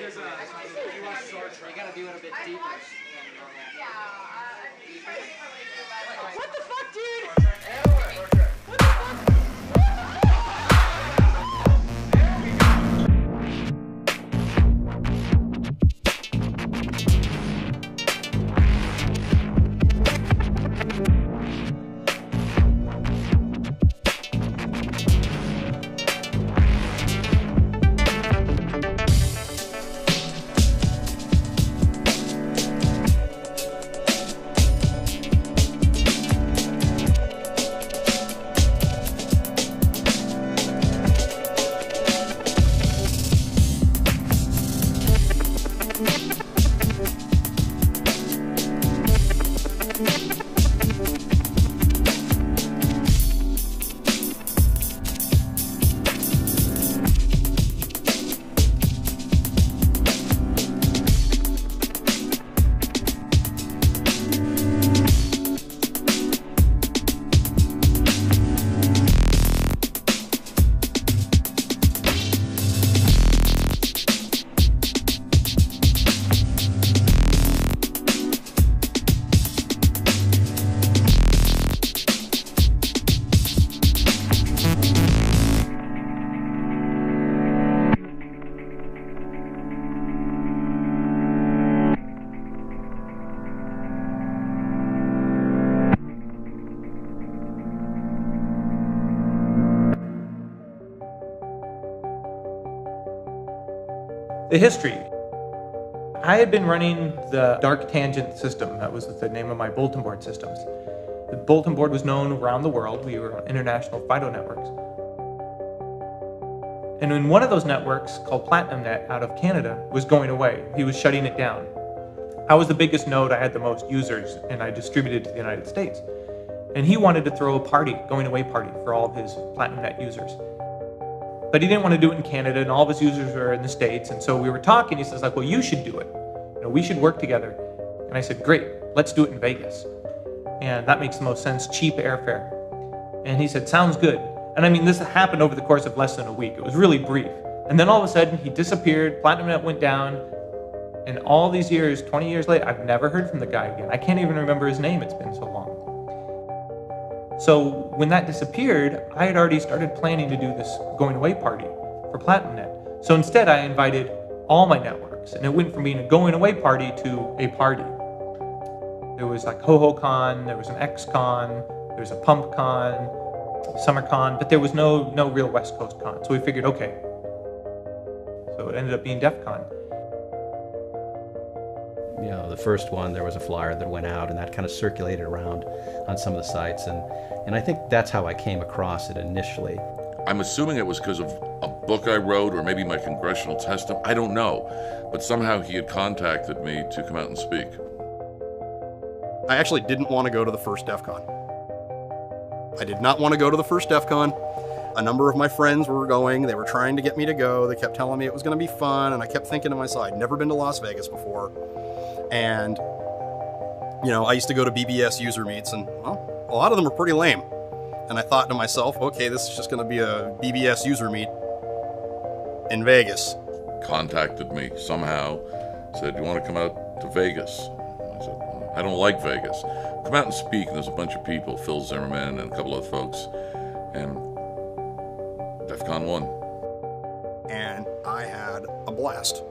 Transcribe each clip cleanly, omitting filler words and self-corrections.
You gotta do it a bit deeper. What the fuck, dude? What the fuck? The history. I had been running the dark tangent system. That was the name of my bulletin board systems. The bulletin board was known around the world. We were on international FIDO networks. And in one of those networks, called PlatinumNet out of Canada, was going away. He was shutting it down. I was the biggest node. I had the most users, and I distributed to the United States. And he wanted to throw a party, going away party, for all of his PlatinumNet users. But he didn't want to do it in Canada, and all of his users were in the States. And so we were talking. He says, like, well, you should do it. We should work together. And I said, great, let's do it in Vegas. And that makes the most sense, cheap airfare. And he said, sounds good. And I mean, this happened over the course of less than a week. It was really brief. And then all of a sudden, he disappeared. PlatinumNet went down. And all these years, 20 years later, I've never heard from the guy again. I can't even remember his name. It's been so long. So when that disappeared, I had already started planning to do this going away party for PlatinumNet. So instead, I invited all my networks, and it went from being a going away party to a party. There was like HoHoCon, there was an XCon, there was a PumpCon, SummerCon, but there was no real West Coast con. So we figured, okay. So it ended up being DEFCON. You know, the first one, there was a flyer that went out, and that kind of circulated around on some of the sites, and I think that's how I came across it initially. I'm assuming it was because of a book I wrote, or maybe my congressional testimony, I don't know, but somehow he had contacted me to come out and speak. I actually didn't want to go to the first DEFCON. I did not want to go to the first DEFCON. A number of my friends were going. They were trying to get me to go. They kept telling me it was going to be fun, and I kept thinking to myself, I'd never been to Las Vegas before. And, you know, I used to go to BBS user meets, and, well, a lot of them were pretty lame. And I thought to myself, okay, this is just going to be a BBS user meet in Vegas. Contacted me somehow, said, you want to come out to Vegas? I said, I don't like Vegas. Come out and speak, and there's a bunch of people, Phil Zimmerman and a couple of folks, and DEFCON 1. And I had a blast.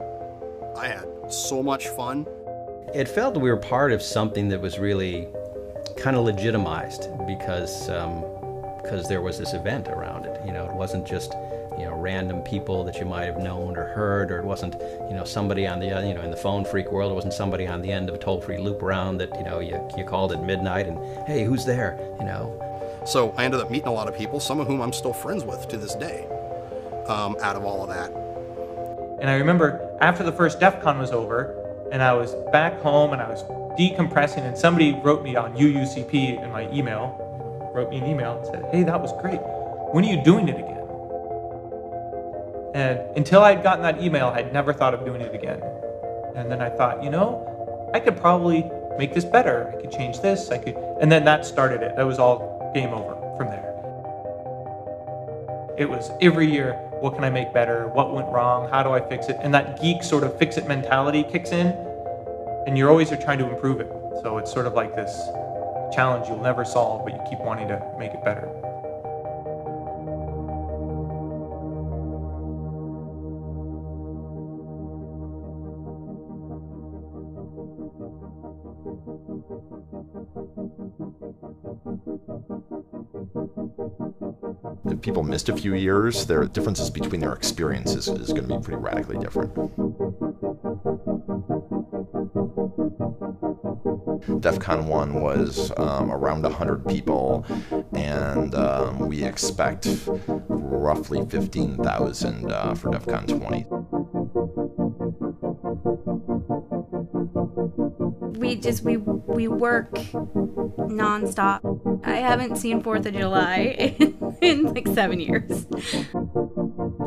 I had so much fun. It felt that we were part of something that was really kind of legitimized because there was this event around it. You know, it wasn't just, you know, random people that you might have known or heard, or it wasn't, you know, somebody on the, you know, in the phone freak world, it wasn't somebody on the end of a toll-free loop around that, you know, you called at midnight and, hey, who's there, you know. So I ended up meeting a lot of people, some of whom I'm still friends with to this day, out of all of that. And I remember after the first DEFCON was over, and I was back home and I was decompressing, and somebody wrote me on UUCP in my email, wrote me an email and said, hey, that was great. When are you doing it again? And until I'd gotten that email, I'd never thought of doing it again. And then I thought, you know, I could probably make this better. I could change this, and then that started it. That was all game over from there. It was every year, what can I make better? What went wrong? How do I fix it? And that geek sort of fix-it mentality kicks in, and you're always trying to improve it. So it's sort of like this challenge you'll never solve, but you keep wanting to make it better. If people missed a few years, their differences between their experiences is going to be pretty radically different. DEFCON 1 was around 100 people, and we expect roughly 15,000 for DEFCON 20. We work nonstop. I haven't seen 4th of July in like 7 years.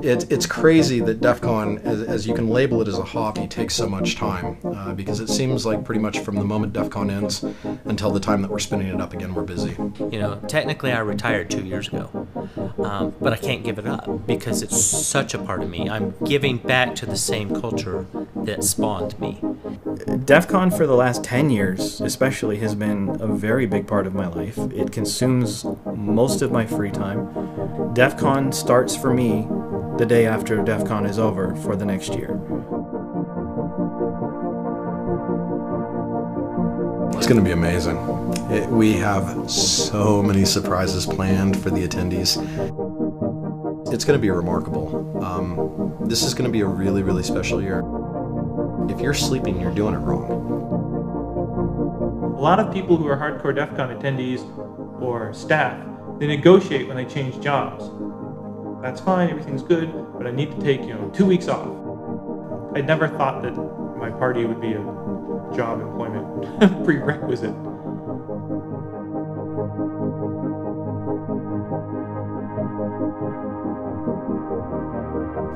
It's crazy that DEFCON, as you can label it as a hobby, takes so much time because it seems like pretty much from the moment DEFCON ends until the time that we're spinning it up again, we're busy. You know, technically I retired 2 years ago, but I can't give it up because it's such a part of me. I'm giving back to the same culture that spawned me. DEFCON for the last 10 years especially has been a very big part of my life. It consumes most of my free time. DEFCON starts for me the day after DEFCON is over for the next year. It's going to be amazing. We have so many surprises planned for the attendees. It's going to be remarkable. This is going to be a really, really special year. If you're sleeping, you're doing it wrong. A lot of people who are hardcore DEFCON attendees or staff, they negotiate when they change jobs. That's fine, everything's good, but I need to take, 2 weeks off. I never thought that my party would be a job employment prerequisite.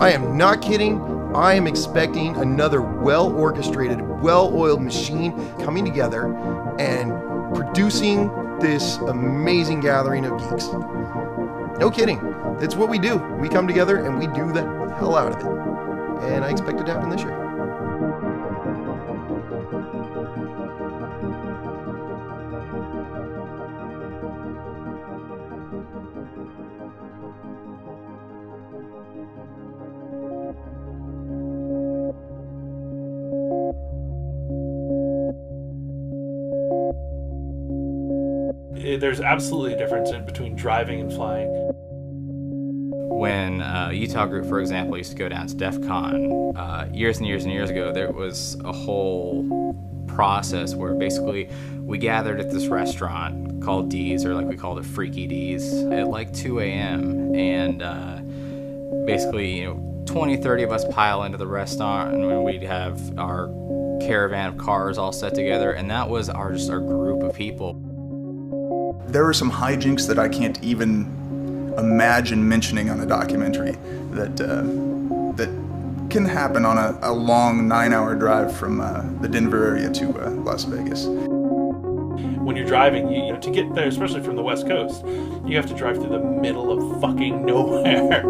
I am not kidding. I am expecting another well-orchestrated, well-oiled machine coming together and producing this amazing gathering of geeks. No kidding. It's what we do. We come together and we do the hell out of it. And I expect it to happen this year. There's absolutely a difference between driving and flying. When Utah Group, for example, used to go down to DEFCON years and years and years ago, there was a whole process where basically we gathered at this restaurant called D's, or like we called it Freaky D's, at like 2 a.m. And basically, 20, 30 of us pile into the restaurant, and we'd have our caravan of cars all set together, and that was just our group of people. There are some hijinks that I can't even imagine mentioning on a documentary that can happen on a long 9-hour drive from the Denver area to Las Vegas. When you're driving, to get there, especially from the West Coast, you have to drive through the middle of fucking nowhere.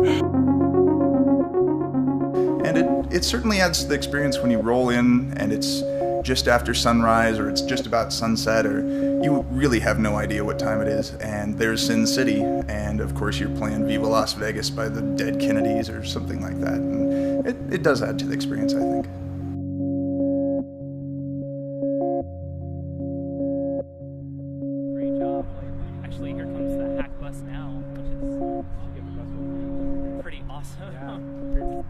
And it certainly adds to the experience when you roll in and it's just after sunrise or it's just about sunset, or you really have no idea what time it is, and there's Sin City, and of course you're playing Viva Las Vegas by the Dead Kennedys or something like that, and it does add to the experience, I think. Great job. Actually, here comes the hack bus now, which is pretty awesome. Yeah.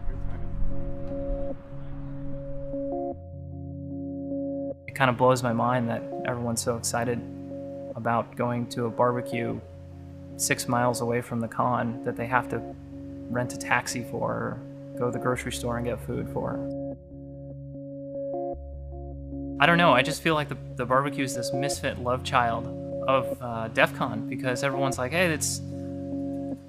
It kind of blows my mind that everyone's so excited about going to a barbecue 6 miles away from the con that they have to rent a taxi for or go to the grocery store and get food for. I don't know, I just feel like the barbecue is this misfit love child of DEFCON, because everyone's like, hey, there's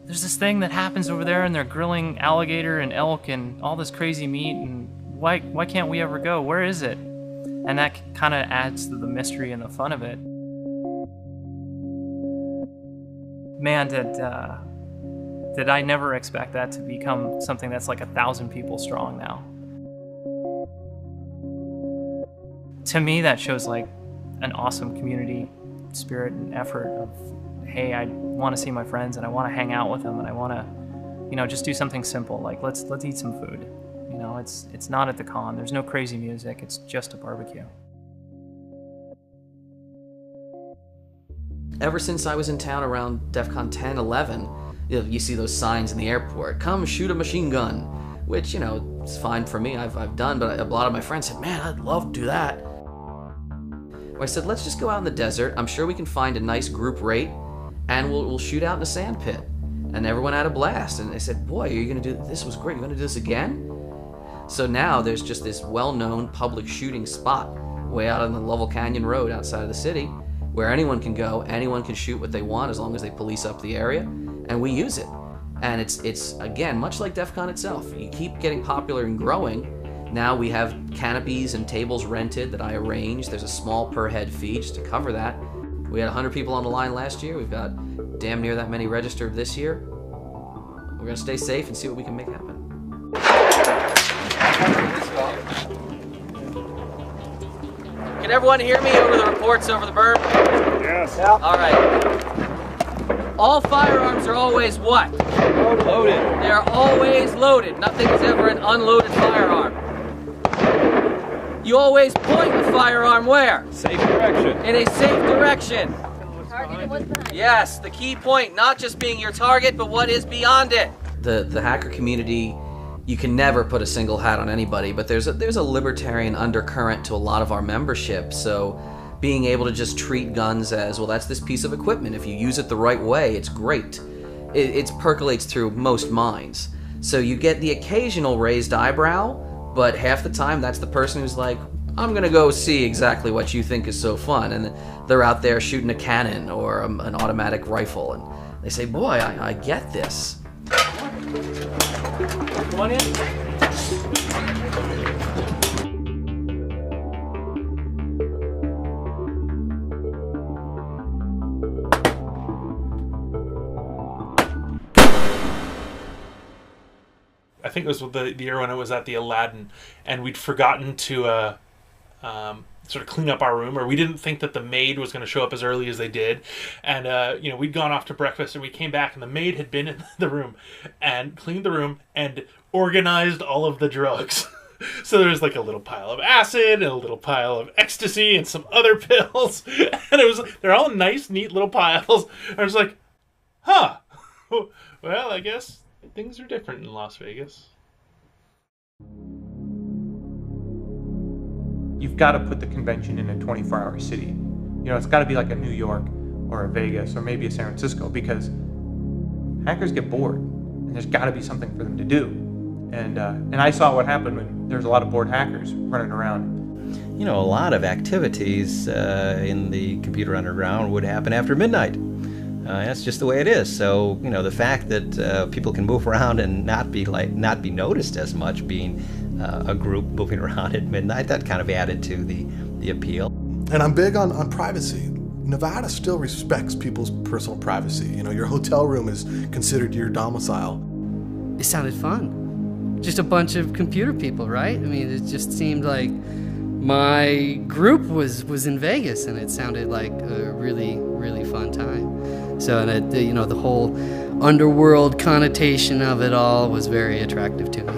this thing that happens over there and they're grilling alligator and elk and all this crazy meat, and why can't we ever go? Where is it? And that kind of adds to the mystery and the fun of it. Man, did did I never expect that to become something that's like 1,000 people strong now. To me, that shows like an awesome community spirit and effort of, hey, I want to see my friends and I want to hang out with them and I want to, you know, just do something simple like let's eat some food. You know, it's not at the con. There's no crazy music. It's just a barbecue. Ever since I was in town around DEFCON 10, 11, you see those signs in the airport, come shoot a machine gun, which, you know, it's fine for me, I've done, but a lot of my friends said, man, I'd love to do that. Well, I said, let's just go out in the desert, I'm sure we can find a nice group rate, and we'll shoot out in a sand pit. And everyone had a blast, and they said, boy, are you gonna do, this was great, you're gonna do this again? So now there's just this well-known public shooting spot way out on the Lovell Canyon Road outside of the city, where anyone can go, anyone can shoot what they want as long as they police up the area, and we use it. And it's again, much like DEFCON itself. You keep getting popular and growing. Now we have canopies and tables rented that I arrange. There's a small per head fee just to cover that. We had 100 people on the line last year. We've got damn near that many registered this year. We're gonna stay safe and see what we can make happen. Can everyone hear me over the reports over the berm? Yes. All right. All firearms are always what? Loaded. They are always loaded. Nothing is ever an unloaded firearm. You always point the firearm where? Safe direction. In a safe direction. Target and what's behind it. Yes, the key point, not just being your target, but what is beyond it. The hacker community, you can never put a single hat on anybody, but there's a libertarian undercurrent to a lot of our membership, so being able to just treat guns as, well, that's this piece of equipment. If you use it the right way, it's great. It percolates through most minds. So you get the occasional raised eyebrow, but half the time that's the person who's like, I'm gonna go see exactly what you think is so fun, and they're out there shooting a cannon or an automatic rifle, and they say, boy, I get this. Come on in. I think it was the year when I was at the Aladdin, and we'd forgotten to sort of clean up our room, or we didn't think that the maid was going to show up as early as they did, and you know, we'd gone off to breakfast, and we came back, and the maid had been in the room and cleaned the room and organized all of the drugs. So there was like a little pile of acid and a little pile of ecstasy and some other pills, and they're all nice, neat little piles. I was like, huh, well, I guess things are different in Las Vegas. You've got to put the convention in a 24-hour city. You know, it's got to be like a New York or a Vegas or maybe a San Francisco, because hackers get bored and there's got to be something for them to do. And I saw what happened when there's a lot of bored hackers running around. You know, a lot of activities in the computer underground would happen after midnight. That's just the way it is. So, you know, the fact that people can move around and not be noticed as much, being a group moving around at midnight, that kind of added to the appeal. And I'm big on privacy. Nevada still respects people's personal privacy. You know, your hotel room is considered your domicile. It sounded fun. Just a bunch of computer people, right? I mean, it just seemed like my group was in Vegas, and it sounded like a really, really fun time. So, and you know, the whole underworld connotation of it all was very attractive to me.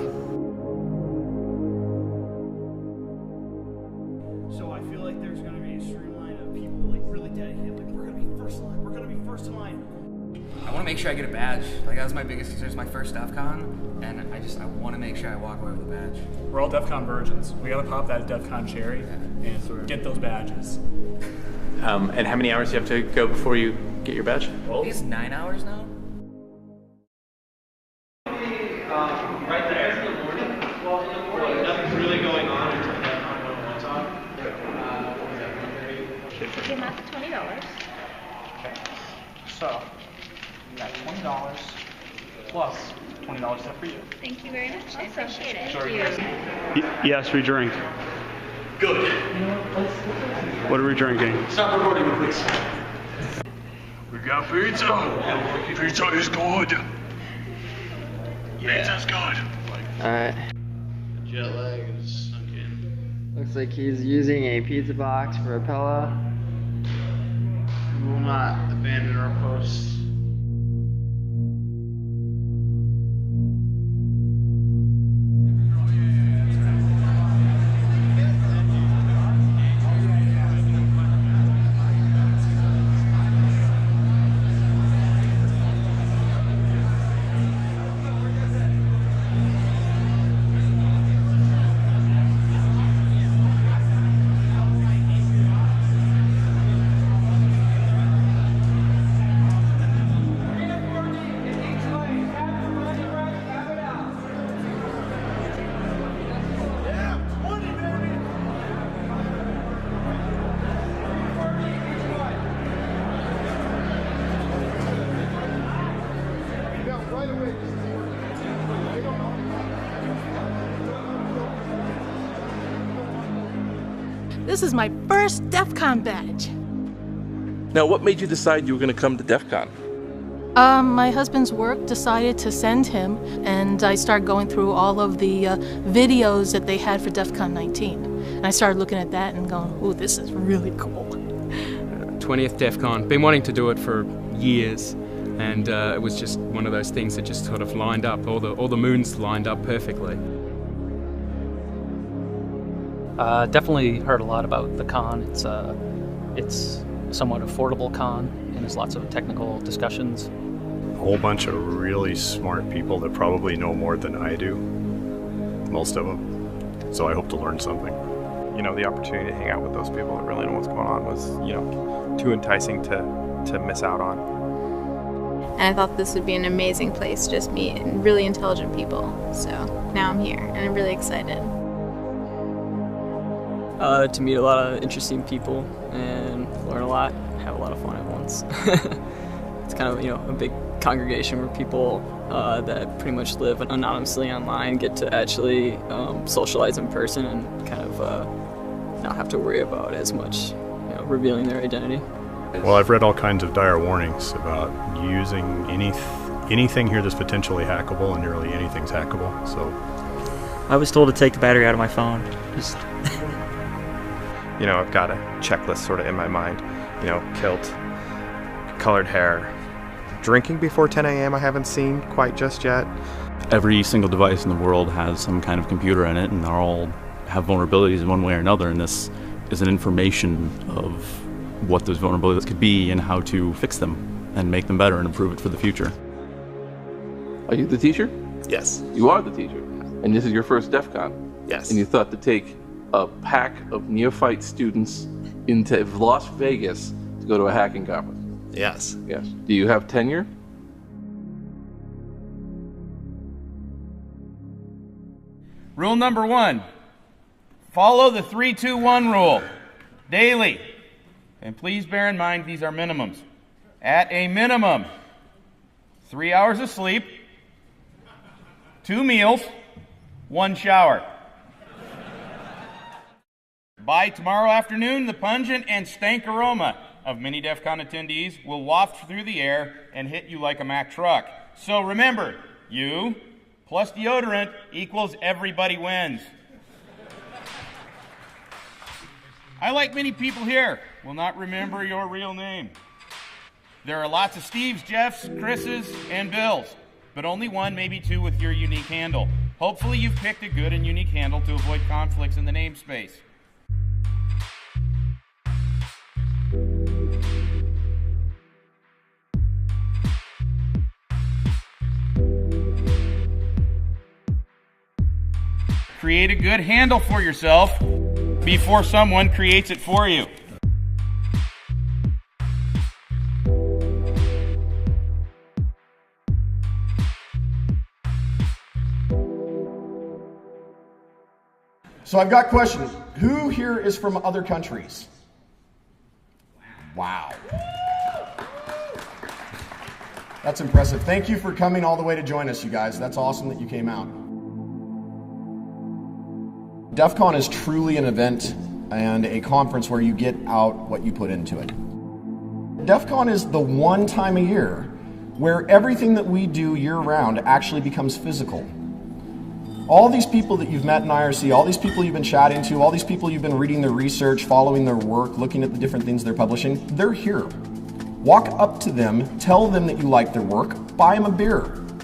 So I feel like there's going to be a streamline of people like really dedicated, like we're going to be first line, we're going to be first in line. I want to make sure I get a badge. Like, that was my biggest concern. It's my first DEFCON, and I want to make sure I walk away with a badge. We're all DEFCON virgins. We gotta pop that DEFCON cherry and get those badges. And how many hours do you have to go before you get your badge? I think it's 9 hours now. Right there in the morning. Well, in the morning, nothing's really going on until DEFCON 101's on. What was that, 1:30? Okay, that's $20. Okay. So, you got $20 plus $20 set for you. Thank you very much. I appreciate it. Sorry. Yes, we drink. Good. What are we drinking? Stop recording, please. We got pizza. Pizza is good. Yeah. Alright. Jet lag is sunk in. Looks like he's using a pizza box for a pillow. We will not abandon our posts. This is my first DEFCON badge. Now, what made you decide you were going to come to DEFCON? My husband's work decided to send him, and I started going through all of the videos that they had for DEFCON 19. And I started looking at that and going, ooh, this is really cool. 20th DEFCON. Been wanting to do it for years, and it was just one of those things that just sort of lined up. All the moons lined up perfectly. Definitely heard a lot about the con. It's somewhat affordable con, and there's lots of technical discussions. A whole bunch of really smart people that probably know more than I do, most of them. So I hope to learn something. You know, the opportunity to hang out with those people that really know what's going on was, you know, too enticing to miss out on. And I thought this would be an amazing place to just meet really intelligent people. So now I'm here, and I'm really excited. To meet a lot of interesting people and learn a lot, have a lot of fun at once. It's kind of, you know, a big congregation where people that pretty much live anonymously online get to actually socialize in person and kind of not have to worry about as much, you know, revealing their identity. Well, I've read all kinds of dire warnings about using anything here that's potentially hackable, and nearly anything's hackable, so. I was told to take the battery out of my phone. Just You know, I've got a checklist sort of in my mind. You know, kilt, colored hair. Drinking before 10 a.m. I haven't seen quite just yet. Every single device in the world has some kind of computer in it, and they all have vulnerabilities in one way or another, and this is an information of what those vulnerabilities could be and how to fix them and make them better and improve it for the future. Are you the teacher? Yes. You are the teacher. And this is your first DEFCON? Yes. And you thought to take a pack of neophyte students into Las Vegas to go to a hacking conference? Yes. Yes. Do you have tenure? Rule number 1, follow the 3-2-1 rule daily. And please bear in mind these are minimums. At a minimum, 3 hours of sleep, 2 meals, 1 shower. By tomorrow afternoon, the pungent and stank aroma of many DEFCON attendees will waft through the air and hit you like a Mack truck. So remember, you plus deodorant equals everybody wins. I, like many people here, will not remember your real name. There are lots of Steves, Jeffs, Chris's, and Bills, but only one, maybe two with your unique handle. Hopefully you've picked a good and unique handle to avoid conflicts in the namespace. Create a good handle for yourself before someone creates it for you. So I've got questions. Who here is from other countries? Wow. That's impressive. Thank you for coming all the way to join us, you guys. That's awesome that you came out. DEFCON is truly an event and a conference where you get out what you put into it. DEFCON is the one time a year where everything that we do year-round actually becomes physical. All these people that you've met in IRC, all these people you've been chatting to, all these people you've been reading their research, following their work, looking at the different things they're publishing, they're here. Walk up to them, tell them that you like their work, buy them a beer.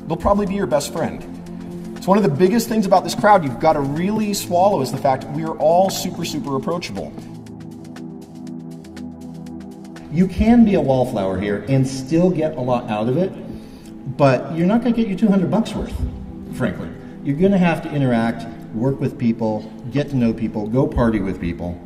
They'll probably be your best friend. It's one of the biggest things about this crowd you've got to really swallow is the fact we are all super, super approachable. You can be a wallflower here and still get a lot out of it, but you're not going to get your 200 bucks worth, frankly. You're going to have to interact, work with people, get to know people, go party with people.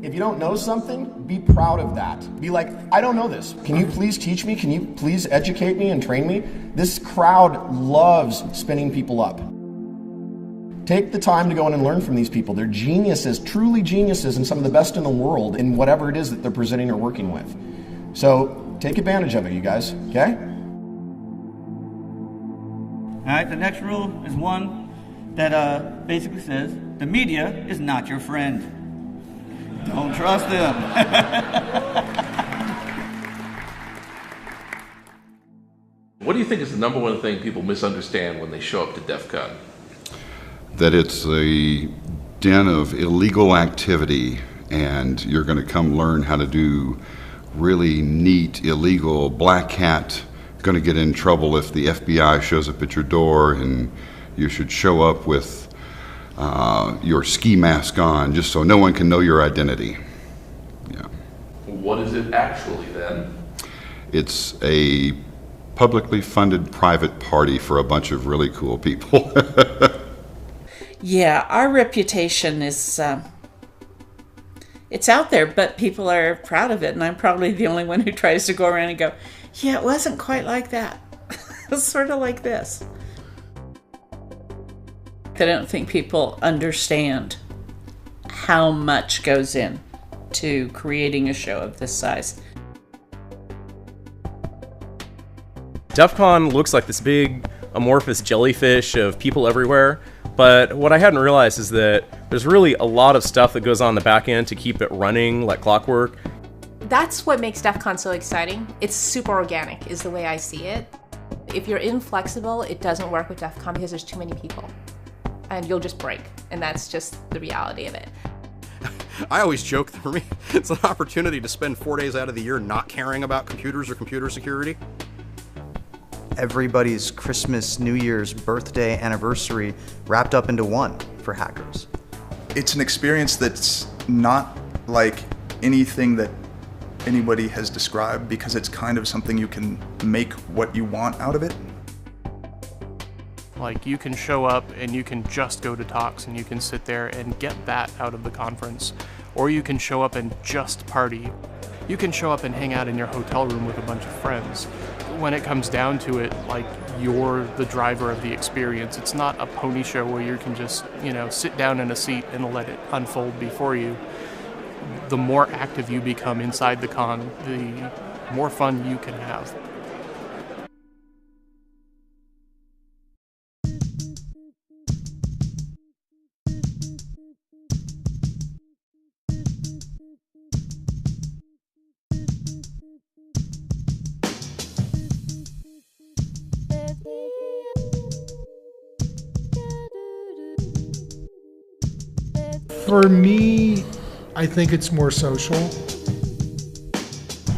If you don't know something, be proud of that. Be like, I don't know this. Can you please teach me? Can you please educate me and train me? This crowd loves spinning people up. Take the time to go in and learn from these people. They're geniuses, truly geniuses, and some of the best in the world in whatever it is that they're presenting or working with. So take advantage of it, you guys, okay? All right, the next rule is one that basically says, the media is not your friend. Don't trust them. What do you think is the number one thing people misunderstand when they show up to DEF CON? That it's a den of illegal activity and you're going to come learn how to do really neat, illegal black hat. Going to get in trouble if the FBI shows up at your door, and you should show up with your ski mask on just so no one can know your identity. Yeah. What is it actually then? It's a publicly funded private party for a bunch of really cool people. Yeah, our reputation is, it's out there, but people are proud of it, and I'm probably the only one who tries to go around and go, yeah, it wasn't quite like that. It was sort of like this. I don't think people understand how much goes in to creating a show of this size. DEF CON looks like this big amorphous jellyfish of people everywhere, but what I hadn't realized is that there's really a lot of stuff that goes on the back end to keep it running like clockwork. That's what makes DEF CON so exciting. It's super organic, is the way I see it. If you're inflexible, it doesn't work with DEF CON because there's too many people. And you'll just break, and that's just the reality of it. I always joke that for me, it's an opportunity to spend 4 days out of the year not caring about computers or computer security. Everybody's Christmas, New Year's, birthday, anniversary wrapped up into one for hackers. It's an experience that's not like anything that anybody has described because it's kind of something you can make what you want out of it. Like, you can show up and you can just go to talks and you can sit there and get that out of the conference. Or you can show up and just party. You can show up and hang out in your hotel room with a bunch of friends. When it comes down to it, like, you're the driver of the experience. It's not a pony show where you can just, you know, sit down in a seat and let it unfold before you. The more active you become inside the con, the more fun you can have. For me, I think it's more social.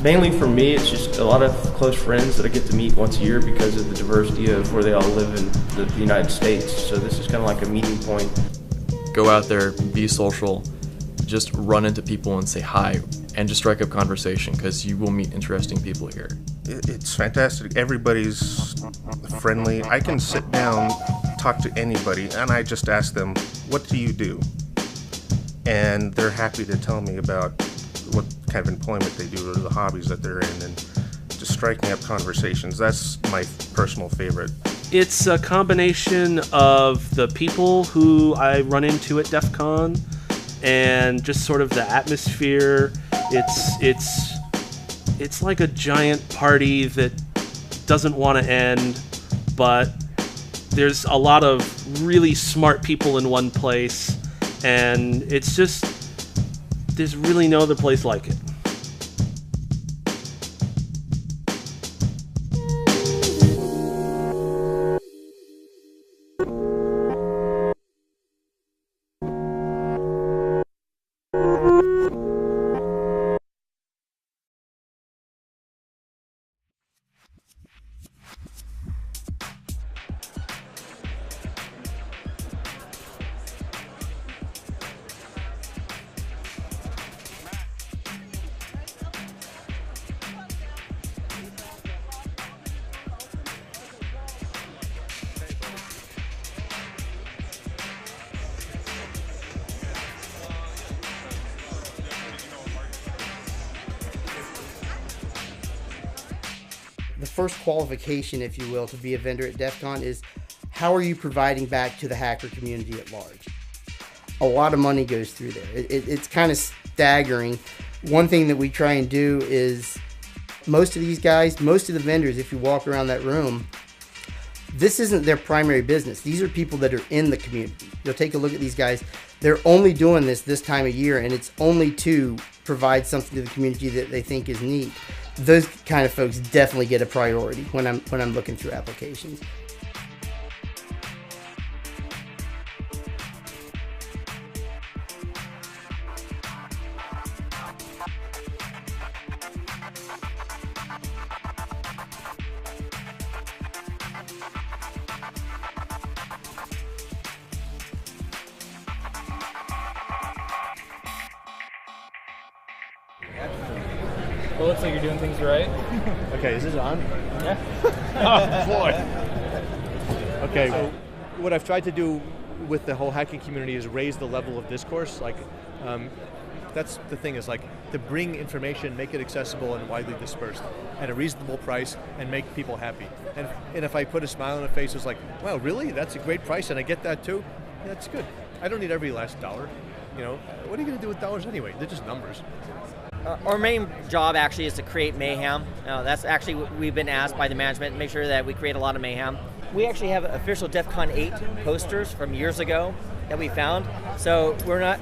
Mainly for me, it's just a lot of close friends that I get to meet once a year because of the diversity of where they all live in the United States. So this is kind of like a meeting point. Go out there, be social, just run into people and say hi, and just strike up conversation because you will meet interesting people here. It's fantastic. Everybody's friendly. I can sit down, talk to anybody, and I just ask them, what do you do? And they're happy to tell me about what kind of employment they do or the hobbies that they're in, and just striking up conversations. That's my personal favorite. It's a combination of the people who I run into at DEF CON and just sort of the atmosphere. It's like a giant party that doesn't want to end, but there's a lot of really smart people in one place, and it's just, there's really no other place like it. the first qualification, if you will, to be a vendor at DEF CON is how are you providing back to the hacker community at large? A lot of money goes through there. It's kind of staggering. One thing that we try and do is most of these guys, most of the vendors, if you walk around that room, this isn't their primary business. These are people that are in the community. You'll take a look at these guys. They're only doing this time of year, and it's only to provide something to the community that they think is neat. Those kind of folks definitely get a priority when I'm looking through applications. Well, it looks like you're doing things right. Okay, is this on? Yeah. Oh, boy. Okay, so what I've tried to do with the whole hacking community is raise the level of discourse. Like, that's the thing, is like to bring information, make it accessible and widely dispersed at a reasonable price and make people happy. And if I put a smile on their face, it's like, wow, really? That's a great price and I get that too? Yeah, that's good. I don't need every last dollar. You know, what are you going to do with dollars anyway? They're just numbers. Our main job actually is to create mayhem. That's actually what we've been asked by the management, make sure that we create a lot of mayhem. We actually have official DEFCON 8 posters from years ago that we found. So we're not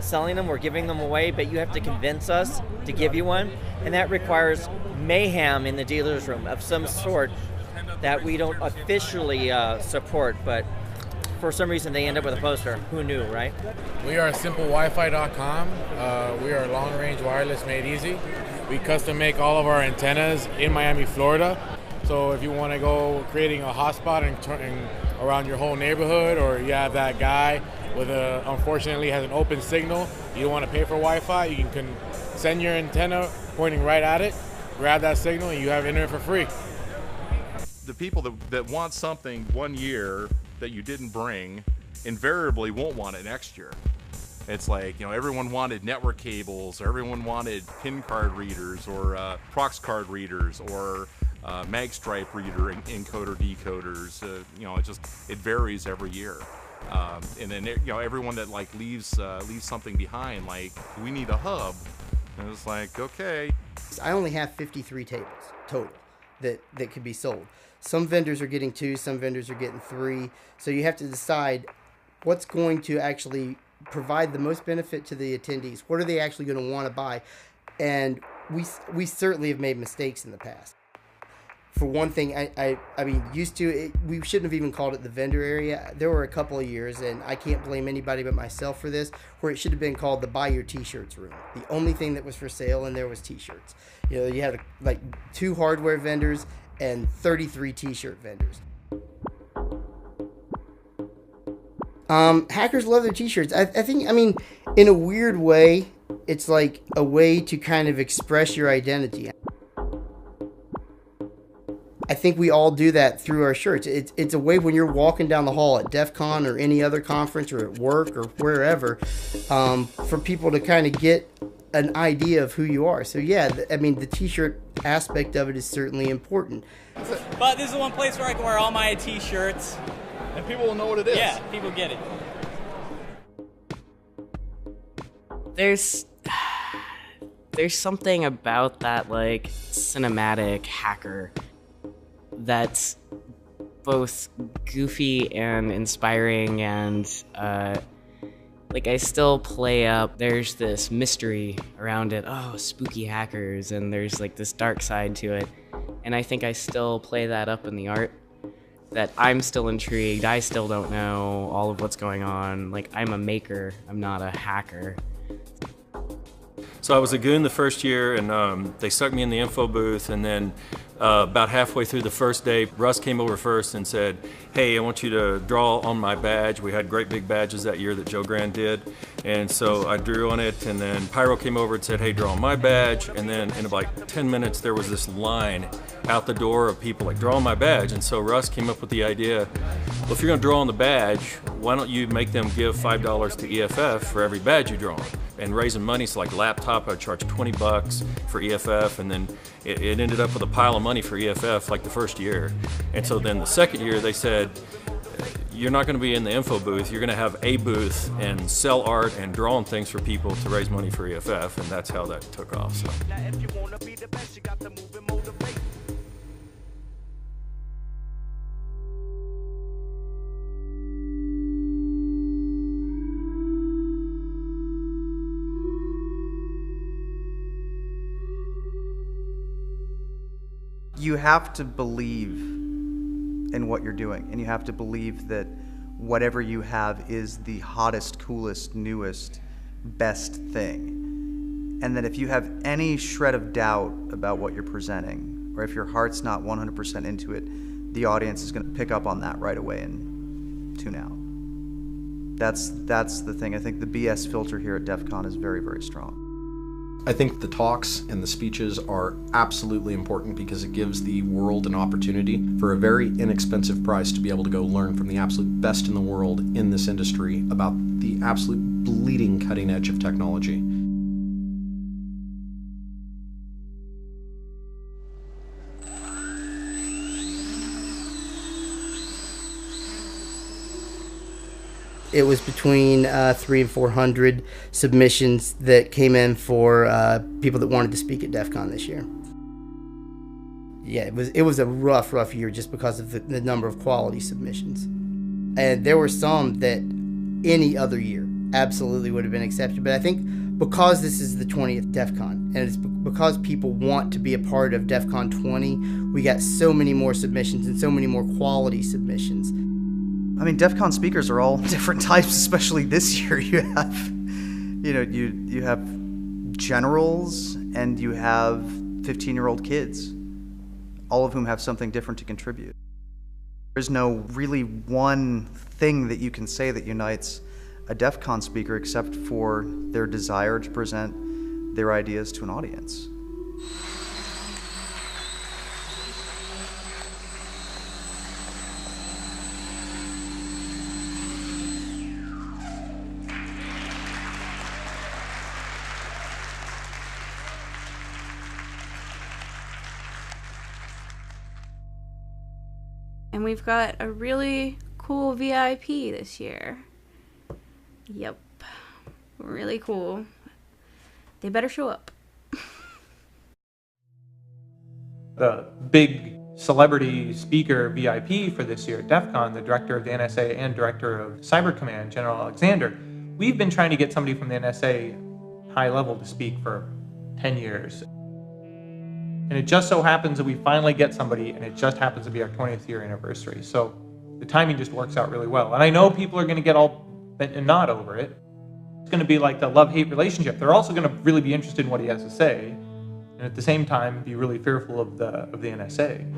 selling them, we're giving them away, but you have to convince us to give you one. And that requires mayhem in the dealer's room of some sort that we don't officially support, but for some reason they end up with a poster. Who knew, right? We are simplewifi.com. We are long-range wireless made easy. We custom make all of our antennas in Miami, Florida. So if you want to go creating a hotspot and around your whole neighborhood, or you have that guy with unfortunately has an open signal, you don't want to pay for Wi-Fi, you can send your antenna pointing right at it, grab that signal, and you have internet for free. The people that want something one year that you didn't bring invariably won't want it next year. It's like, you know, everyone wanted network cables, or everyone wanted PIN card readers, or prox card readers, or magstripe reader encoder decoders. You know, it varies every year. And then, you know, everyone that like leaves something behind, like, we need a hub, and it's like, okay. I only have 53 tables total that could be sold. Some vendors are getting 2, some vendors are getting 3. So you have to decide what's going to actually provide the most benefit to the attendees. What are they actually going to want to buy? And we certainly have made mistakes in the past. For one thing, I mean, we shouldn't have even called it the vendor area. There were a couple of years, and I can't blame anybody but myself for this, where it should have been called the buy your t-shirts room. The only thing that was for sale in there was t-shirts. You know, you had like 2 hardware vendors and 33 t-shirt vendors. Hackers love their t-shirts. I think, I mean, in a weird way, it's like a way to kind of express your identity. I think we all do that through our shirts. It's a way when you're walking down the hall at DEF CON or any other conference or at work or wherever, for people to kind of get an idea of who you are. So yeah, I mean, the t-shirt aspect of it is certainly important. But this is one place where I can wear all my t-shirts. And people will know what it is. Yeah, people get it. There's something about that, like, cinematic hacker that's both goofy and inspiring, and like, I still play up, there's this mystery around it, oh, spooky hackers, and there's like this dark side to it, and I think I still play that up in the art, that I'm still intrigued, I still don't know all of what's going on, like, I'm a maker, I'm not a hacker. So I was a goon the first year, and they stuck me in the info booth, and then about halfway through the first day, Russ came over first and said, hey, I want you to draw on my badge. We had great big badges that year that Joe Grand did, and so I drew on it, and then Pyro came over and said, hey, draw on my badge, and then in like 10 minutes there was this line out the door of people like, draw on my badge, and so Russ came up with the idea, well, if you're going to draw on the badge, why don't you make them give $5 to EFF for every badge you draw on? and raising money. So like laptop, I'd charge $20 for EFF, and then it ended up with a pile of money for EFF like the first year. And so then the second year they said, you're not going to be in the info booth, you're going to have a booth and sell art and draw on things for people to raise money for EFF, and that's how that took off. So. You have to believe in what you're doing, and you have to believe that whatever you have is the hottest, coolest, newest, best thing. And that if you have any shred of doubt about what you're presenting, or if your heart's not 100% into it, the audience is going to pick up on that right away and tune out. That's the thing. I think the BS filter here at DEF CON is very, very strong. I think the talks and the speeches are absolutely important because it gives the world an opportunity for a very inexpensive price to be able to go learn from the absolute best in the world in this industry about the absolute bleeding cutting edge of technology. It was between 300 and 400 submissions that came in for people that wanted to speak at DEF CON this year. Yeah, it was a rough year just because of the number of quality submissions. And there were some that any other year absolutely would have been accepted. But I think because this is the 20th DEF CON, and it's because people want to be a part of DEF CON 20, we got so many more submissions and so many more quality submissions. I mean, DEF CON speakers are all different types, especially this year. You have, you have generals and you have 15-year-old kids, all of whom have something different to contribute. There's no really one thing that you can say that unites a DEF CON speaker except for their desire to present their ideas to an audience. And we've got a really cool VIP this year. Yep. Really cool. They better show up. The big celebrity speaker VIP for this year at DEF CON, the director of the NSA and director of Cyber Command, General Alexander. We've been trying to get somebody from the NSA high level to speak for 10 years. And it just so happens that we finally get somebody, and it just happens to be our 20th year anniversary. So the timing just works out really well. And I know people are going to get all bent and not over it. It's going to be like the love-hate relationship. They're also going to really be interested in what he has to say, and at the same time be really fearful of the NSA.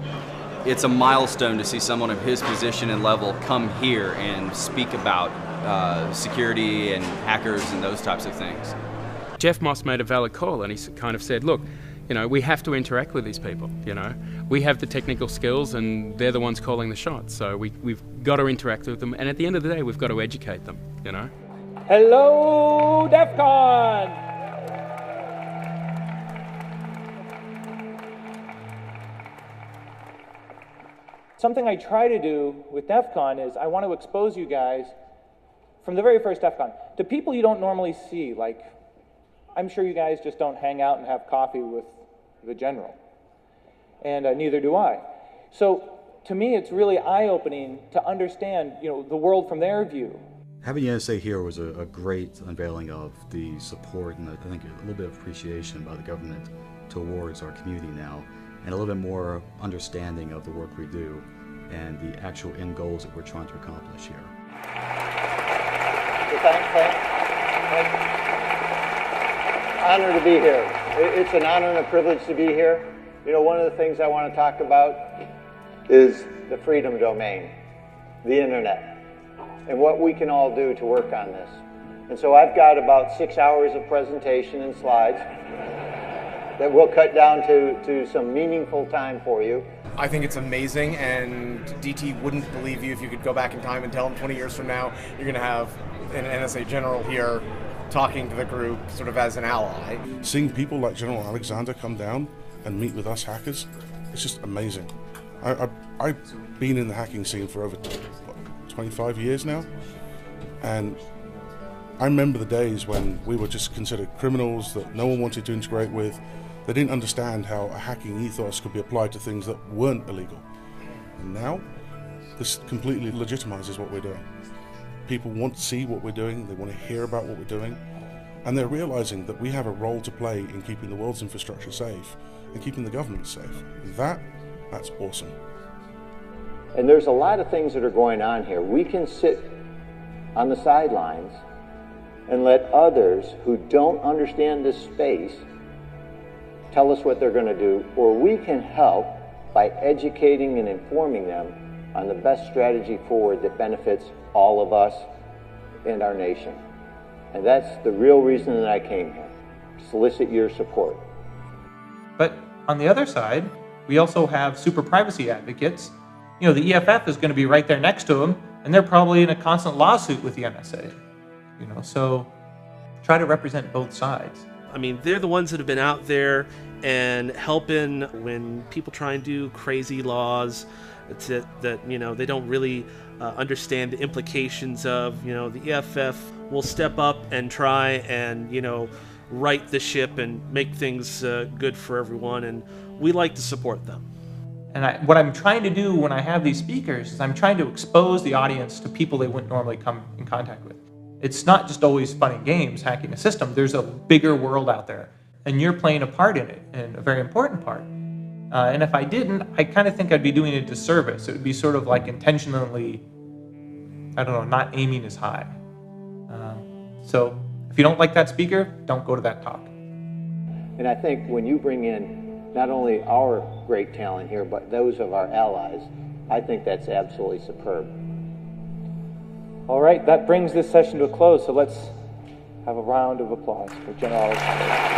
It's a milestone to see someone of his position and level come here and speak about security and hackers and those types of things. Jeff Moss made a valid call, and he kind of said, look, you know, we have to interact with these people, you know. We have the technical skills and they're the ones calling the shots, so we've got to interact with them, and at the end of the day, we've got to educate them, you know. Hello, DEF CON! Something I try to do with DEF CON is I want to expose you guys from the very first DEF CON to people you don't normally see. Like, I'm sure you guys just don't hang out and have coffee with the general, and neither do I. So to me, it's really eye-opening to understand, you know, the world from their view. Having the NSA here was a great unveiling of the support and I think a little bit of appreciation by the government towards our community now, and a little bit more understanding of the work we do and the actual end goals that we're trying to accomplish here. Honor to be here. It's an honor and a privilege to be here. You know, one of the things I want to talk about is the freedom domain, the internet, and what we can all do to work on this. And so I've got about 6 hours of presentation and slides that we'll cut down to some meaningful time for you. I think it's amazing, and DT wouldn't believe you if you could go back in time and tell him 20 years from now you're going to have an NSA general here talking to the group sort of as an ally. Seeing people like General Alexander come down and meet with us hackers, it's just amazing. I've been in the hacking scene for over 25 years now, and I remember the days when we were just considered criminals that no one wanted to integrate with. They didn't understand how a hacking ethos could be applied to things that weren't illegal. And now, this completely legitimizes what we're doing. People want to see what we're doing, they want to hear about what we're doing, and they're realizing that we have a role to play in keeping the world's infrastructure safe and keeping the government safe. That's awesome. And there's a lot of things that are going on here. We can sit on the sidelines and let others who don't understand this space tell us what they're going to do, or we can help by educating and informing them on the best strategy forward that benefits all of us and our nation. And that's the real reason that I came here, to solicit your support. But on the other side, we also have super privacy advocates. You know, the EFF is going to be right there next to them, and they're probably in a constant lawsuit with the NSA. You know, so try to represent both sides. I mean, they're the ones that have been out there and helping when people try and do crazy laws that you know, they don't really understand the implications of. You know, the EFF will step up and try and, you know, right the ship and make things good for everyone, and we like to support them. And what I'm trying to do when I have these speakers is I'm trying to expose the audience to people they wouldn't normally come in contact with. It's not just always fun and games hacking a system. There's a bigger world out there, and you're playing a part in it, and a very important part. And if I didn't, I kind of think I'd be doing a disservice. It would be sort of like intentionally, I don't know, not aiming as high. So if you don't like that speaker, don't go to that talk. And I think when you bring in not only our great talent here, but those of our allies, I think that's absolutely superb. All right, that brings this session to a close, so let's have a round of applause for General Alexander.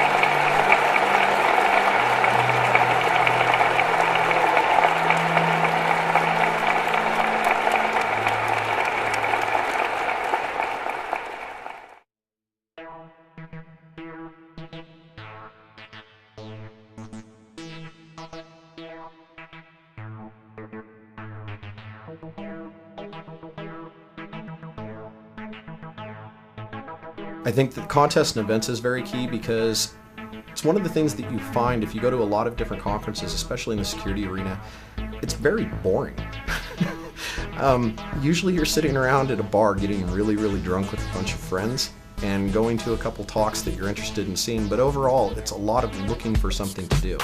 I think that contests and events is very key because it's one of the things that you find if you go to a lot of different conferences, especially in the security arena, it's very boring. Usually you're sitting around at a bar getting really, really drunk with a bunch of friends and going to a couple talks that you're interested in seeing, but overall it's a lot of looking for something to do.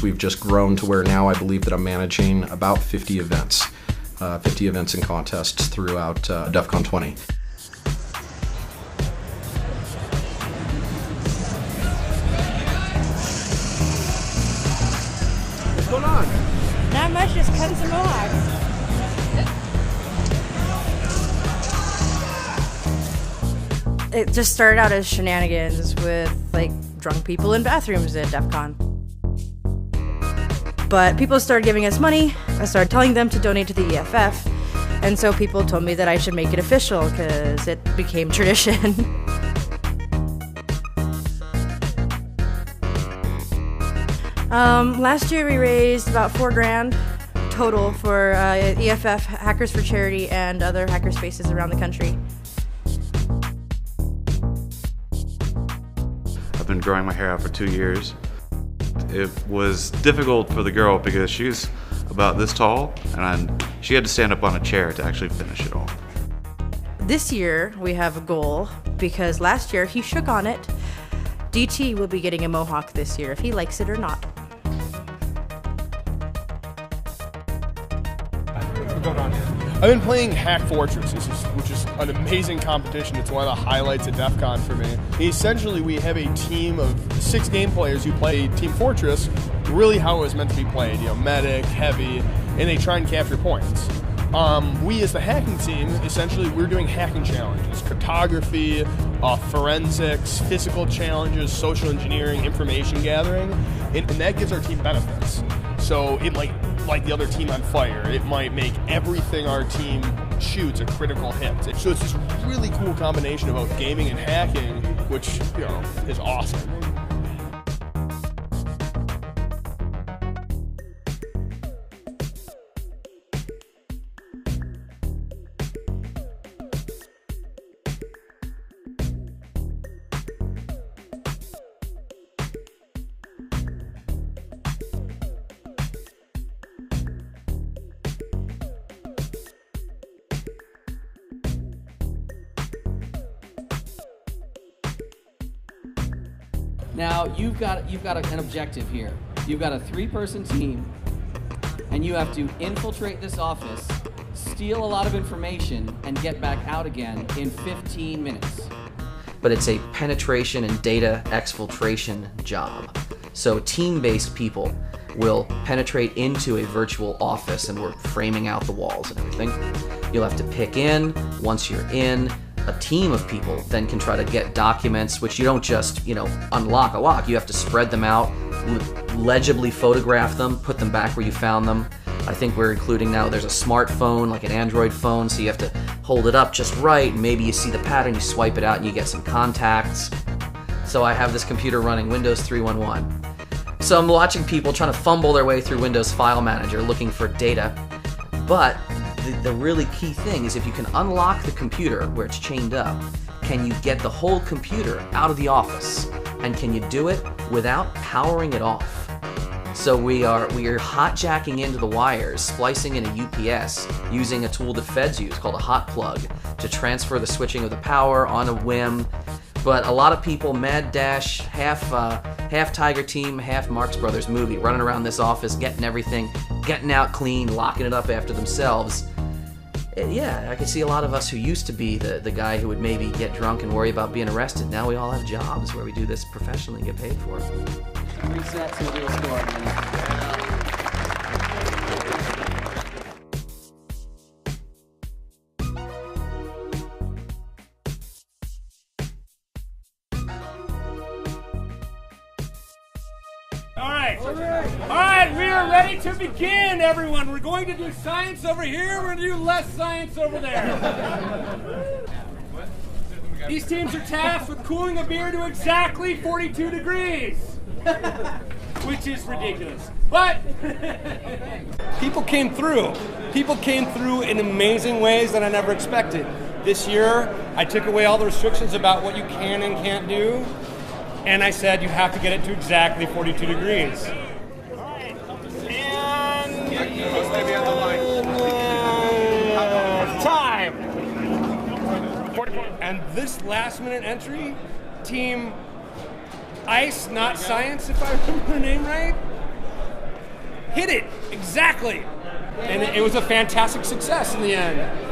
We've just grown to where now I believe that I'm managing about 50 events and contests throughout DEFCON 20. What's going on? Not much, just cutting some mohawks. It just started out as shenanigans with like drunk people in bathrooms at DEFCON. But people started giving us money. I started telling them to donate to the EFF, and so people told me that I should make it official because it became tradition. Last year we raised about $4 grand total for EFF Hackers for Charity and other hacker spaces around the country. I've been growing my hair out for 2 years. It was difficult for the girl because she's about this tall and she had to stand up on a chair to actually finish it all. This year we have a goal because last year he shook on it. DT will be getting a mohawk this year if he likes it or not. I've been playing Hack Fortress, which is an amazing competition. It's one of the highlights of DEF CON for me. Essentially, we have a team of 6 game players who play Team Fortress, really how it was meant to be played. You know, medic, heavy, and they try and capture points. We, as the hacking team, essentially, we're doing hacking challenges, cryptography, forensics, physical challenges, social engineering, information gathering, and that gives our team benefits. So it like the other team on fire, it might make everything our team shoots and critical hits. So it's this really cool combination of both gaming and hacking, which, you know, is awesome. Now you've got an objective here. You've got a 3-person team, and you have to infiltrate this office, steal a lot of information, and get back out again in 15 minutes. But it's a penetration and data exfiltration job. So team-based people will penetrate into a virtual office, and we're framing out the walls and everything. You'll have to pick in. Once you're in, a team of people then can try to get documents, which you don't just, you know, unlock a lock. You have to spread them out, legibly photograph them, put them back where you found them. I think we're including now, there's a smartphone, like an Android phone, so you have to hold it up just right, and maybe you see the pattern, you swipe it out, and you get some contacts. So I have this computer running Windows 3.1.1. So I'm watching people trying to fumble their way through Windows File Manager looking for data, but the really key thing is if you can unlock the computer where it's chained up, can you get the whole computer out of the office? And can you do it without powering it off? So we are hotjacking into the wires, splicing in a UPS, using a tool that feds use called a hot plug to transfer the switching of the power on a whim. But a lot of people, mad dash, half Tiger Team, half Marx Brothers movie, running around this office, getting everything, getting out clean, locking it up after themselves. Yeah, I can see a lot of us who used to be the guy who would maybe get drunk and worry about being arrested. Now we all have jobs where we do this professionally and get paid for it. Reset to the score. All right, we are ready to begin, everyone. We're going to do science over here. We're going to do less science over there. These teams are tasked with cooling a beer to exactly 42 degrees, which is ridiculous. But people came through. People came through in amazing ways that I never expected. This year, I took away all the restrictions about what you can and can't do. And I said, you have to get it to exactly 42 degrees. Time! And this last minute entry, Team Ice, Not Science, if I remember the name right, hit it, exactly. And it was a fantastic success in the end.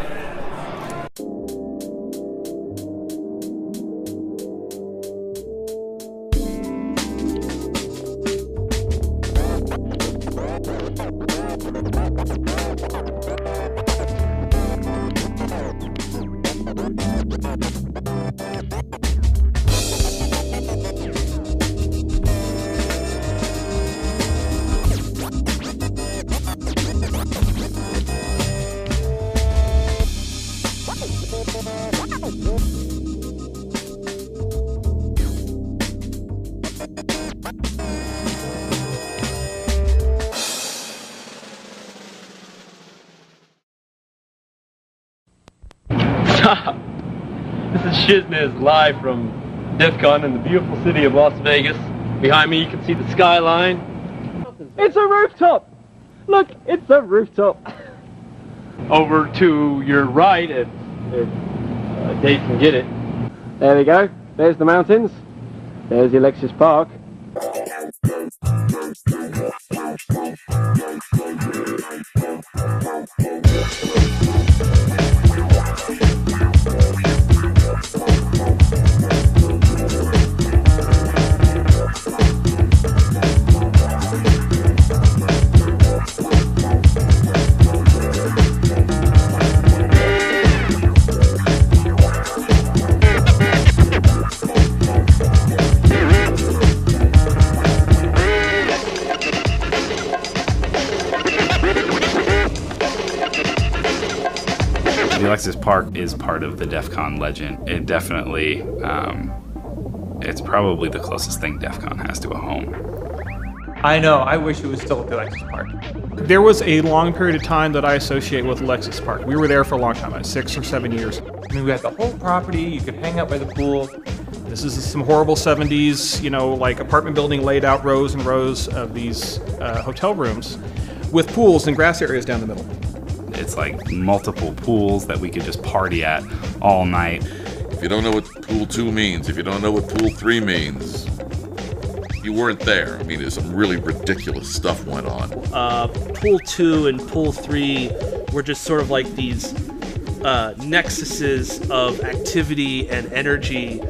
This is Shiznez live from DEFCON in the beautiful city of Las Vegas. Behind me you can see the skyline. It's a rooftop! Look, it's a rooftop! Over to your right, if Dave can get it. There we go. There's the mountains. There's the Alexis Park. Alexis Park is part of the DEFCON legend. It definitely, it's probably the closest thing DEFCON has to a home. I know, I wish it was still at the Alexis Park. There was a long period of time that I associate with Alexis Park. We were there for a long time, 6 or 7 years. I mean, we had the whole property, you could hang out by the pool. This is some horrible 70s, you know, like apartment building laid out rows and rows of these hotel rooms with pools and grass areas down the middle. It's like multiple pools that we could just party at all night. If you don't know what Pool 2 means, if you don't know what Pool 3 means, you weren't there. I mean, some really ridiculous stuff went on. Pool 2 and Pool 3 were just sort of like these nexuses of activity and energy.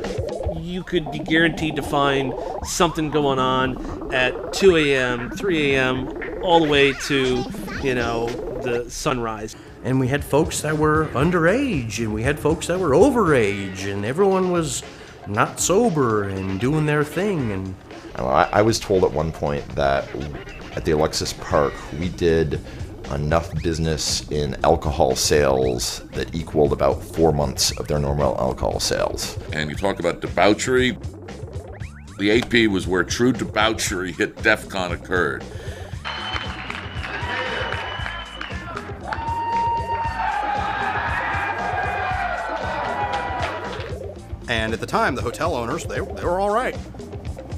You could be guaranteed to find something going on at 2 a.m., 3 a.m., all the way to, you know, the sunrise. And we had folks that were underage, and we had folks that were overage, and everyone was not sober and doing their thing. And I was told at one point that at the Alexis Park, we did enough business in alcohol sales that equaled about 4 months of their normal alcohol sales. And you talk about debauchery. The AP was where true debauchery at DEFCON occurred. And at the time, the hotel owners, they were all right.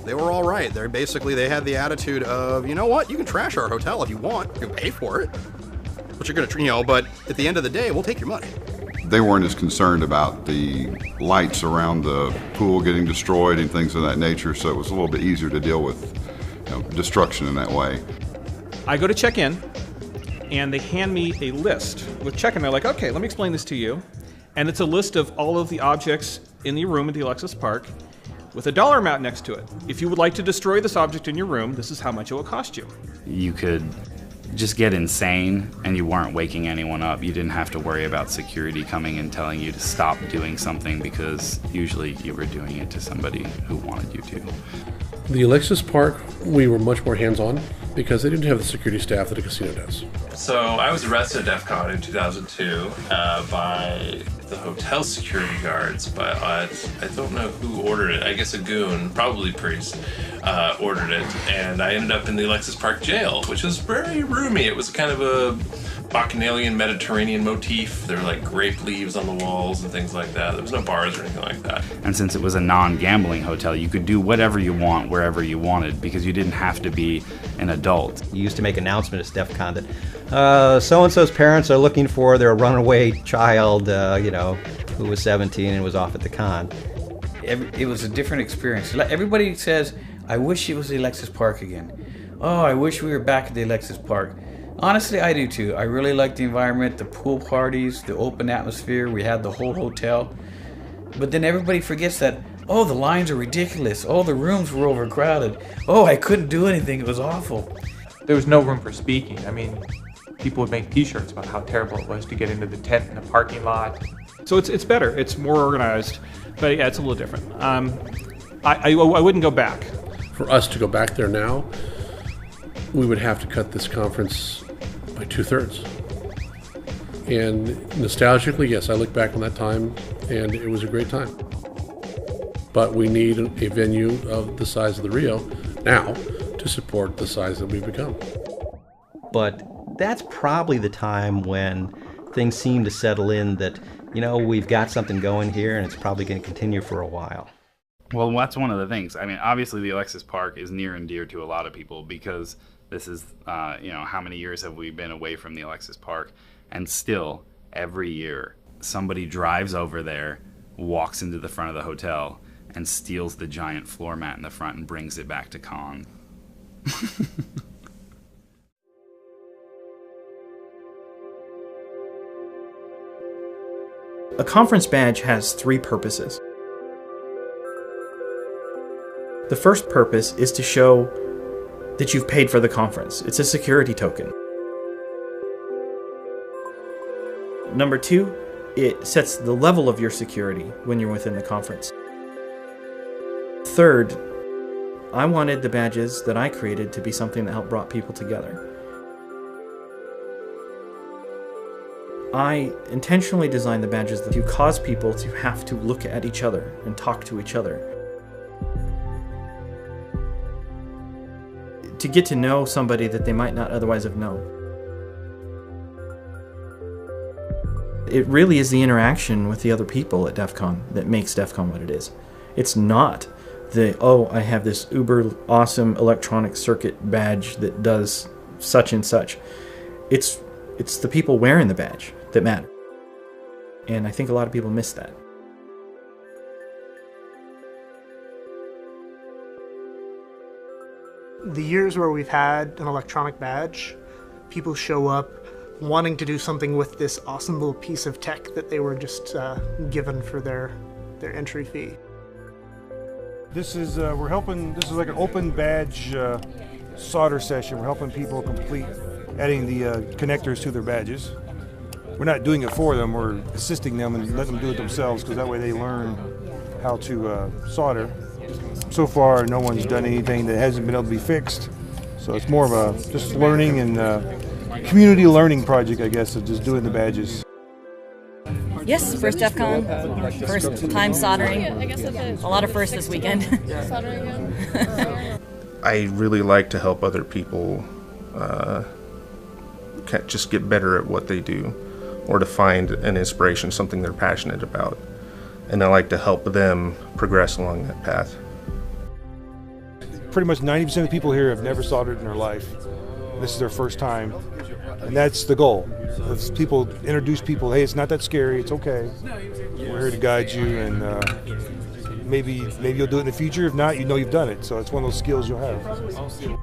They were all right. They had the attitude of, you know what, you can trash our hotel if you want. You can pay for it. But you're going to, you know, but at the end of the day, we'll take your money. They weren't as concerned about the lights around the pool getting destroyed and things of that nature, so it was a little bit easier to deal with, you know, destruction in that way. I go to check in, and they hand me a list with check-in. They're like, okay, let me explain this to you. And it's a list of all of the objects in your room at the Alexis Park with a dollar amount next to it. If you would like to destroy this object in your room, this is how much it will cost you. You could just get insane and you weren't waking anyone up. You didn't have to worry about security coming and telling you to stop doing something because usually you were doing it to somebody who wanted you to. The Alexis Park, we were much more hands-on because they didn't have the security staff that a casino does. So I was arrested at DEFCON in 2002 by the hotel security guards, but I don't know who ordered it. I guess a goon, probably Priest, ordered it, and I ended up in the Alexis Park jail, which was very roomy. It was kind of a Bacchanalian Mediterranean motif. There were like grape leaves on the walls and things like that. There was no bars or anything like that. And since it was a non-gambling hotel, you could do whatever you want, wherever you wanted, because you didn't have to be an adult. You used to make an announcement at DEFCON that so-and-so's parents are looking for their runaway child, you know, who was 17 and was off at the con. It was a different experience. Everybody says, I wish it was the Alexis Park again. Oh, I wish we were back at the Alexis Park. Honestly, I do too. I really like the environment, the pool parties, the open atmosphere. We had the whole hotel. But then everybody forgets that, oh, the lines are ridiculous. Oh, the rooms were overcrowded. Oh, I couldn't do anything. It was awful. There was no room for speaking. I mean, people would make t-shirts about how terrible it was to get into the tent in the parking lot. So it's better. It's more organized. But yeah, it's a little different. I wouldn't go back. For us to go back there now, we would have to cut this conference by 2/3. And nostalgically, yes, I look back on that time and it was a great time. But we need a venue of the size of the Rio now to support the size that we've become. But that's probably the time when things seem to settle in that, you know, we've got something going here and it's probably going to continue for a while. Well, that's one of the things. I mean, obviously the Alexis Park is near and dear to a lot of people because this is, you know, how many years have we been away from the Alexis Park? And still, every year, somebody drives over there, walks into the front of the hotel, and steals the giant floor mat in the front and brings it back to con. A conference badge has 3 purposes. The first purpose is to show that you've paid for the conference. It's a security token. Number 2, it sets the level of your security when you're within the conference. Third, I wanted the badges that I created to be something that helped brought people together. I intentionally designed the badges to cause people to have to look at each other and talk to each other. To get to know somebody that they might not otherwise have known. It really is the interaction with the other people at DEF CON that makes DEF CON what it is. It's not the, oh, I have this uber awesome electronic circuit badge that does such and such. It's the people wearing the badge that matter. And I think a lot of people miss that. The years where we've had an electronic badge, people show up wanting to do something with this awesome little piece of tech that they were just given for their entry fee. This is we're helping. This is like an open badge solder session. We're helping people complete adding the connectors to their badges. We're not doing it for them. We're assisting them and letting them do it themselves, because that way they learn how to solder. So far, no one's done anything that hasn't been able to be fixed. So it's more of a just learning and community learning project, I guess, of just doing the badges. Yes, first DEF CON, first time soldering. A lot of firsts this weekend. I really like to help other people just get better at what they do, or to find an inspiration, something they're passionate about. And I like to help them progress along that path. Pretty much 90% of the people here have never soldered in their life. This is their first time, and that's the goal. If people introduce people, hey, it's not that scary, it's okay. We're here to guide you, and maybe you'll do it in the future. If not, you know you've done it. So it's one of those skills you'll have.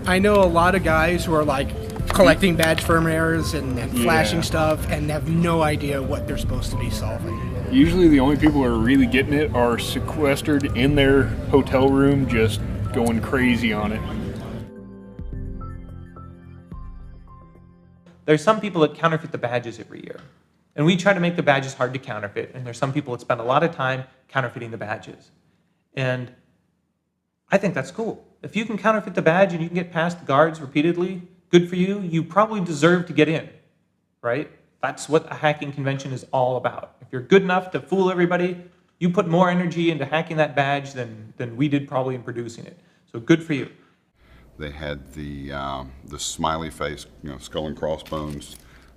I know a lot of guys who are like collecting badge firmwares and flashing stuff and have no idea what they're supposed to be solving. Usually the only people who are really getting it are sequestered in their hotel room, just going crazy on it. There's some people that counterfeit the badges every year. And we try to make the badges hard to counterfeit, and there's some people that spend a lot of time counterfeiting the badges. And I think that's cool. If you can counterfeit the badge and you can get past guards repeatedly, good for you. You probably deserve to get in, right? That's what a hacking convention is all about. If you're good enough to fool everybody, you put more energy into hacking that badge than we did probably in producing it. So good for you. They had the smiley face, skull and crossbones,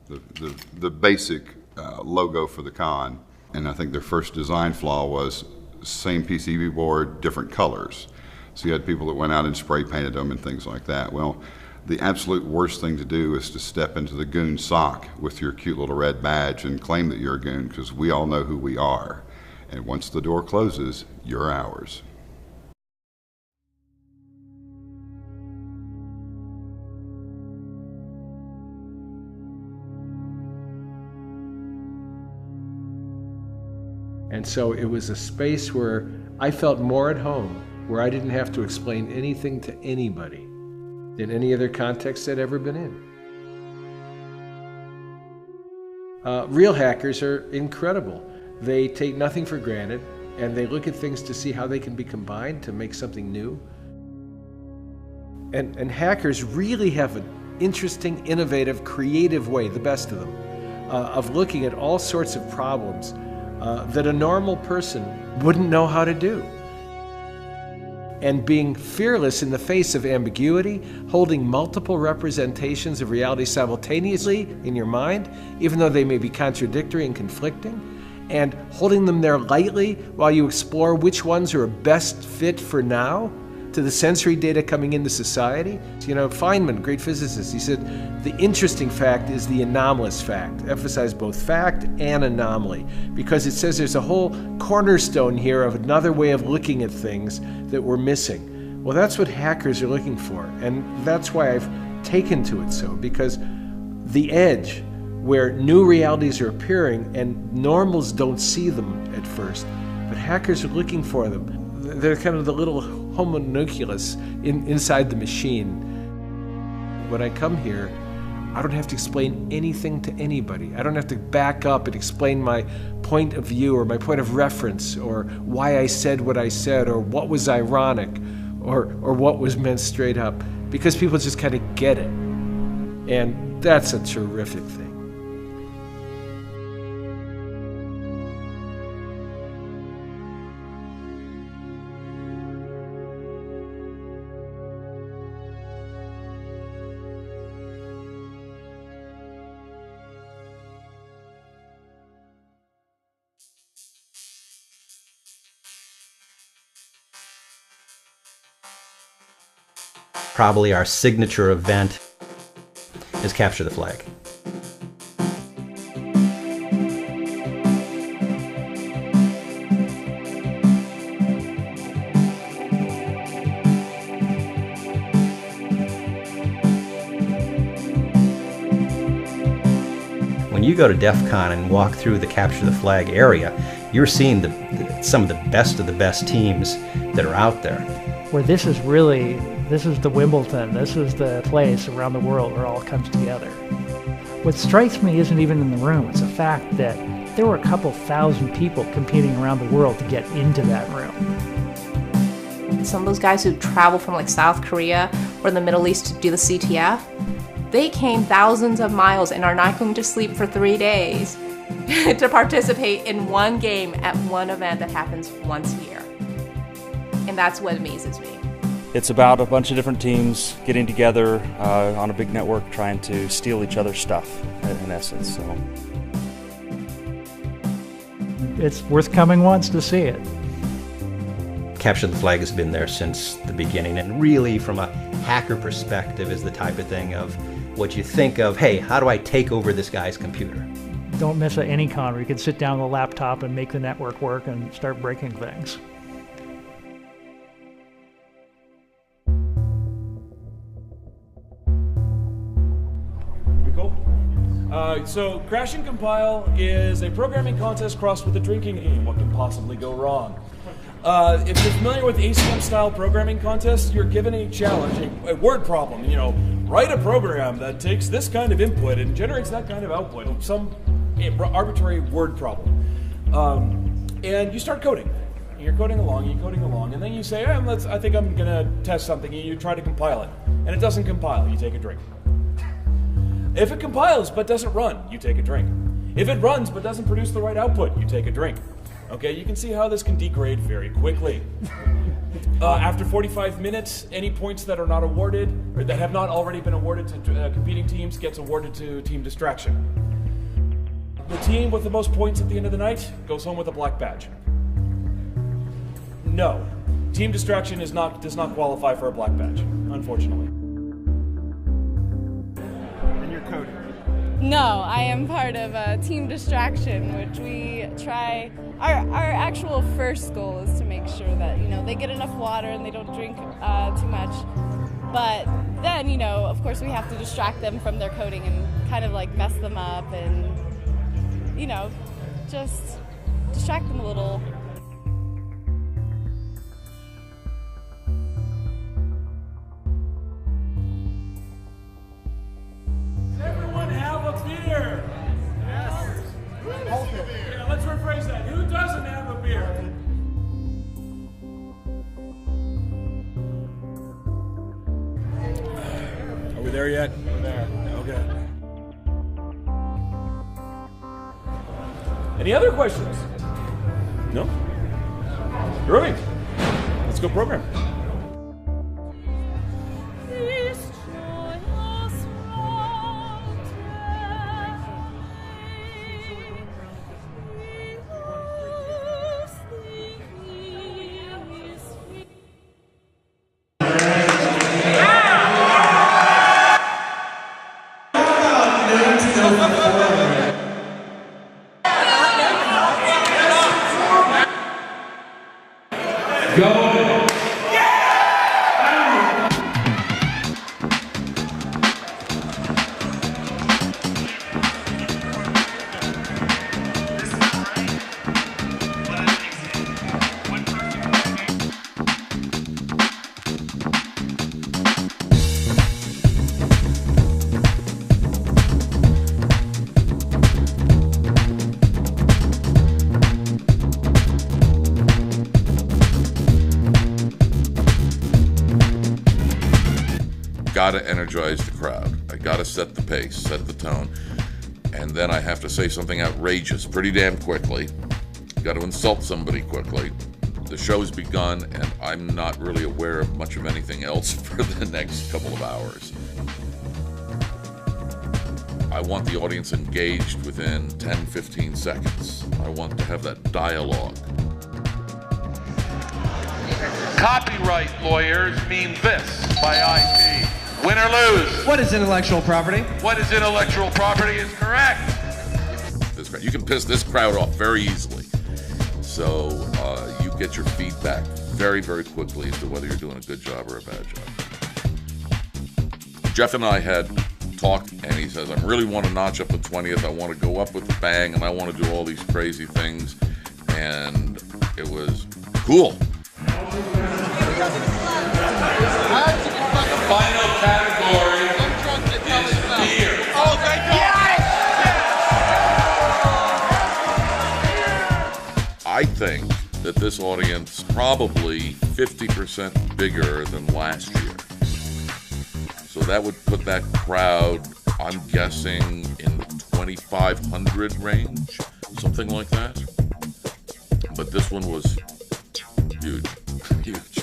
the basic logo for the con. And I think their first design flaw was same PCB board, different colors. So you had people that went out and spray painted them and things like that. Well, the absolute worst thing to do is to step into the goon sock with your cute little red badge and claim that you're a goon, because we all know who we are. And once the door closes, you're ours. And so it was a space where I felt more at home, where I didn't have to explain anything to anybody than any other context I'd ever been in. Real hackers are incredible. They take nothing for granted, and they look at things to see how they can be combined to make something new. And hackers really have an interesting, innovative, creative way, the best of them, of looking at all sorts of problems that a normal person wouldn't know how to do. And being fearless in the face of ambiguity, holding multiple representations of reality simultaneously in your mind, even though they may be contradictory and conflicting, and holding them there lightly while you explore which ones are a best fit for now to the sensory data coming into society. You know, Feynman, great physicist, he said, the interesting fact is the anomalous fact. Emphasize both fact and anomaly, because it says there's a whole cornerstone here of another way of looking at things that we're missing. Well, that's what hackers are looking for, and that's why I've taken to it so, because the edge, where new realities are appearing and normals don't see them at first, but hackers are looking for them. They're kind of the little homunculus inside the machine. When I come here, I don't have to explain anything to anybody. I don't have to back up and explain my point of view or my point of reference or why I said what I said or what was ironic or what was meant straight up, because people just kind of get it. And that's a terrific thing. Probably our signature event is Capture the Flag. When you go to DEFCON and walk through the Capture the Flag area, you're seeing some of the best teams that are out there. Where this is the Wimbledon, this is the place around the world where it all comes together. What strikes me isn't even in the room, it's the fact that there were a couple thousand people competing around the world to get into that room. Some of those guys who travel from like South Korea or the Middle East to do the CTF, they came thousands of miles and are not going to sleep for 3 days to participate in one game at one event that happens once a year. And that's what amazes me. It's about a bunch of different teams getting together on a big network trying to steal each other's stuff, in essence. So it's worth coming once to see it. Capture the Flag has been there since the beginning, and really from a hacker perspective is the type of thing of what you think of, hey, how do I take over this guy's computer? Don't miss any con where you can sit down with a laptop and make the network work and start breaking things. So Crash and Compile is a programming contest crossed with a drinking game. What can possibly go wrong? If you're familiar with ACM-style programming contests, you're given a challenge, a word problem. You know, write a program that takes this kind of input and generates that kind of output. Some arbitrary word problem. And you start coding. You're coding along, and then you say, I think I'm going to test something, and you try to compile it. And it doesn't compile, you take a drink. If it compiles but doesn't run, you take a drink. If it runs but doesn't produce the right output, you take a drink. Okay, you can see how this can degrade very quickly. After 45 minutes, any points that are not awarded, or that have not already been awarded to competing teams, gets awarded to Team Distraction. The team with the most points at the end of the night goes home with a black badge. No, Team Distraction does not qualify for a black badge, unfortunately. No, I am part of Team Distraction, which we try. Our actual first goal is to make sure that they get enough water and they don't drink too much. But then of course we have to distract them from their coding and kind of like mess them up and just distract them a little. Beer. Yes. Yeah, let's rephrase that. Who doesn't have a beer? Are we there yet? We're there. Okay. Any other questions? No? Groovy. Let's go program. Gotta energize the crowd. I gotta set the pace, set the tone, and then I have to say something outrageous pretty damn quickly. Got to insult somebody quickly. The show's begun, and I'm not really aware of much of anything else for the next couple of hours. I want the audience engaged within 10-15 seconds. I want to have that dialogue. Copyright lawyers mean this by IP. Win or lose. What is intellectual property? What is intellectual property is correct. You can piss this crowd off very easily. So you get your feedback very, very quickly as to whether you're doing a good job or a bad job. Jeff and I had talked, and he says, I really want to notch up the 20th. I want to go up with a bang, and I want to do all these crazy things. And it was cool. The final category is beer. Oh, thank God. I think that this audience is probably 50% bigger than last year. So that would put that crowd, I'm guessing, in the 2,500 range, something like that. But this one was huge, huge.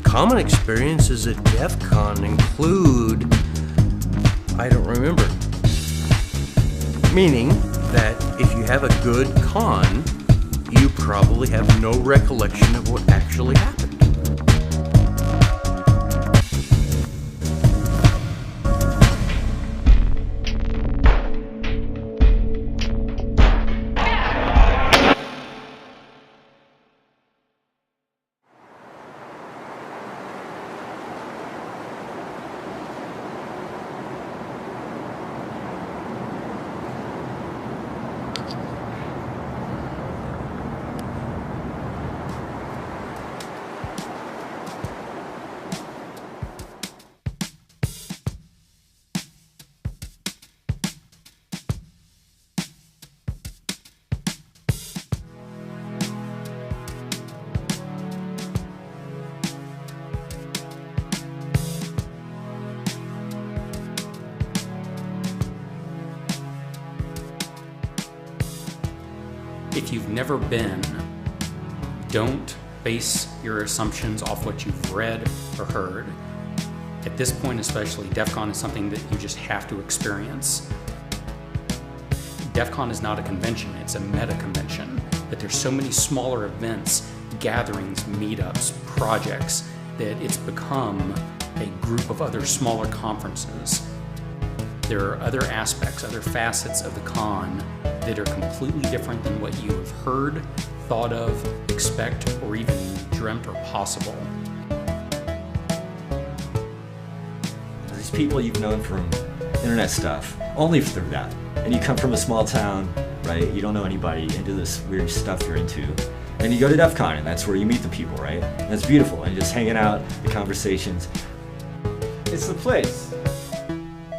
Common experiences at DEFCON include, I don't remember. Meaning that if you have a good con, you probably have no recollection of what actually happened. If you've never been, don't base your assumptions off what you've read or heard. At this point especially, DEFCON is something that you just have to experience. DEFCON is not a convention, it's a meta convention. That there's so many smaller events, gatherings, meetups, projects, that it's become a group of other smaller conferences. There are other aspects, other facets of the con that are completely different than what you have heard, thought of, expect, or even dreamt or possible. These people you've known from internet stuff, only through that. And you come from a small town, right? You don't know anybody into this weird stuff you're into. And you go to DEFCON, and that's where you meet the people, right? And it's beautiful, and just hanging out, the conversations. It's the place.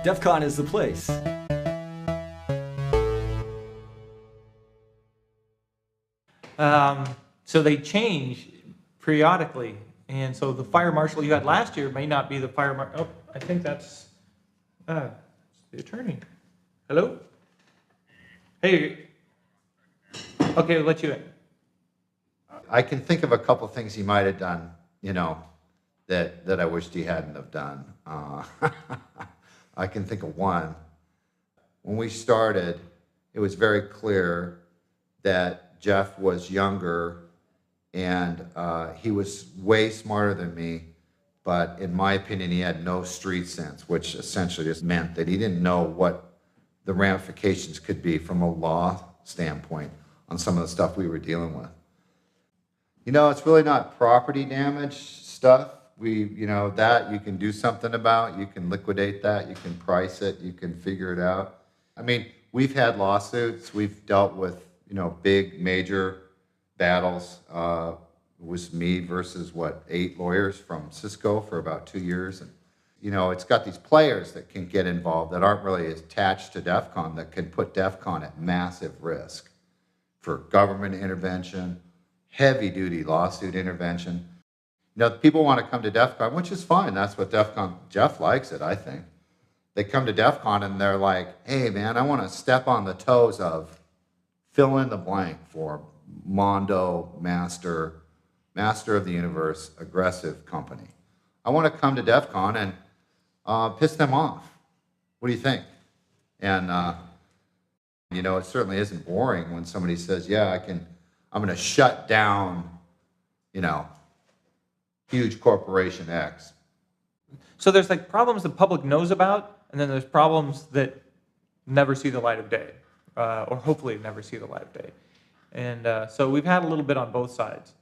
DEFCON is the place. So they change periodically, and so the fire marshal you had last year may not be the fire marshal. Oh, I think that's the attorney. Hello? Hey. Okay, we'll let you in. I can think of a couple things he might have done, you know, that I wished he hadn't have done. I can think of one. When we started, it was very clear that Jeff was younger And he was way smarter than me, but in my opinion, he had no street sense, which essentially just meant that he didn't know what the ramifications could be from a law standpoint on some of the stuff we were dealing with. You know, it's really not property damage stuff. That you can do something about. You can liquidate that. You can price it. You can figure it out. I mean, we've had lawsuits. We've dealt with, big major battles. It was me versus 8 lawyers from Cisco for about 2 years. And, it's got these players that can get involved that aren't really attached to DEFCON that can put DEFCON at massive risk for government intervention, heavy-duty lawsuit intervention. People want to come to DEFCON, which is fine. That's what DEFCON, Jeff likes it, I think. They come to DEFCON and they're like, hey, man, I want to step on the toes of fill in the blank for Mondo, Master of the Universe, aggressive company. I want to come to DEFCON and piss them off. What do you think? And, it certainly isn't boring when somebody says, yeah, I'm going to shut down, huge corporation X. So there's problems the public knows about, and then there's problems that never see the light of day, or hopefully never see the light of day. And so we've had a little bit on both sides.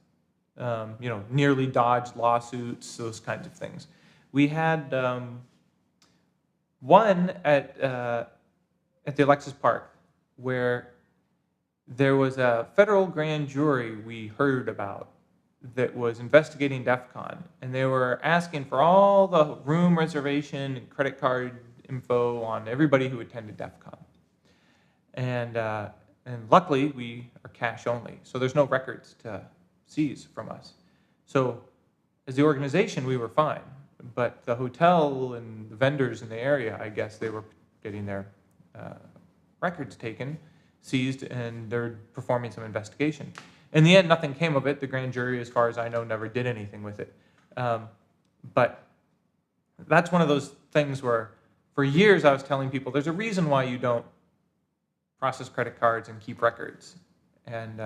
Nearly dodged lawsuits, those kinds of things. We had one at the Alexis Park where there was a federal grand jury we heard about that was investigating DEFCON, and they were asking for all the room reservation and credit card info on everybody who attended DEFCON. And luckily, we are cash only, so there's no records to seize from us. So as the organization, we were fine, but the hotel and the vendors in the area, I guess they were getting their records taken, seized, and they're performing some investigation. In the end, nothing came of it. The grand jury, as far as I know, never did anything with it. But that's one of those things where, for years, I was telling people, there's a reason why you don't process credit cards and keep records. And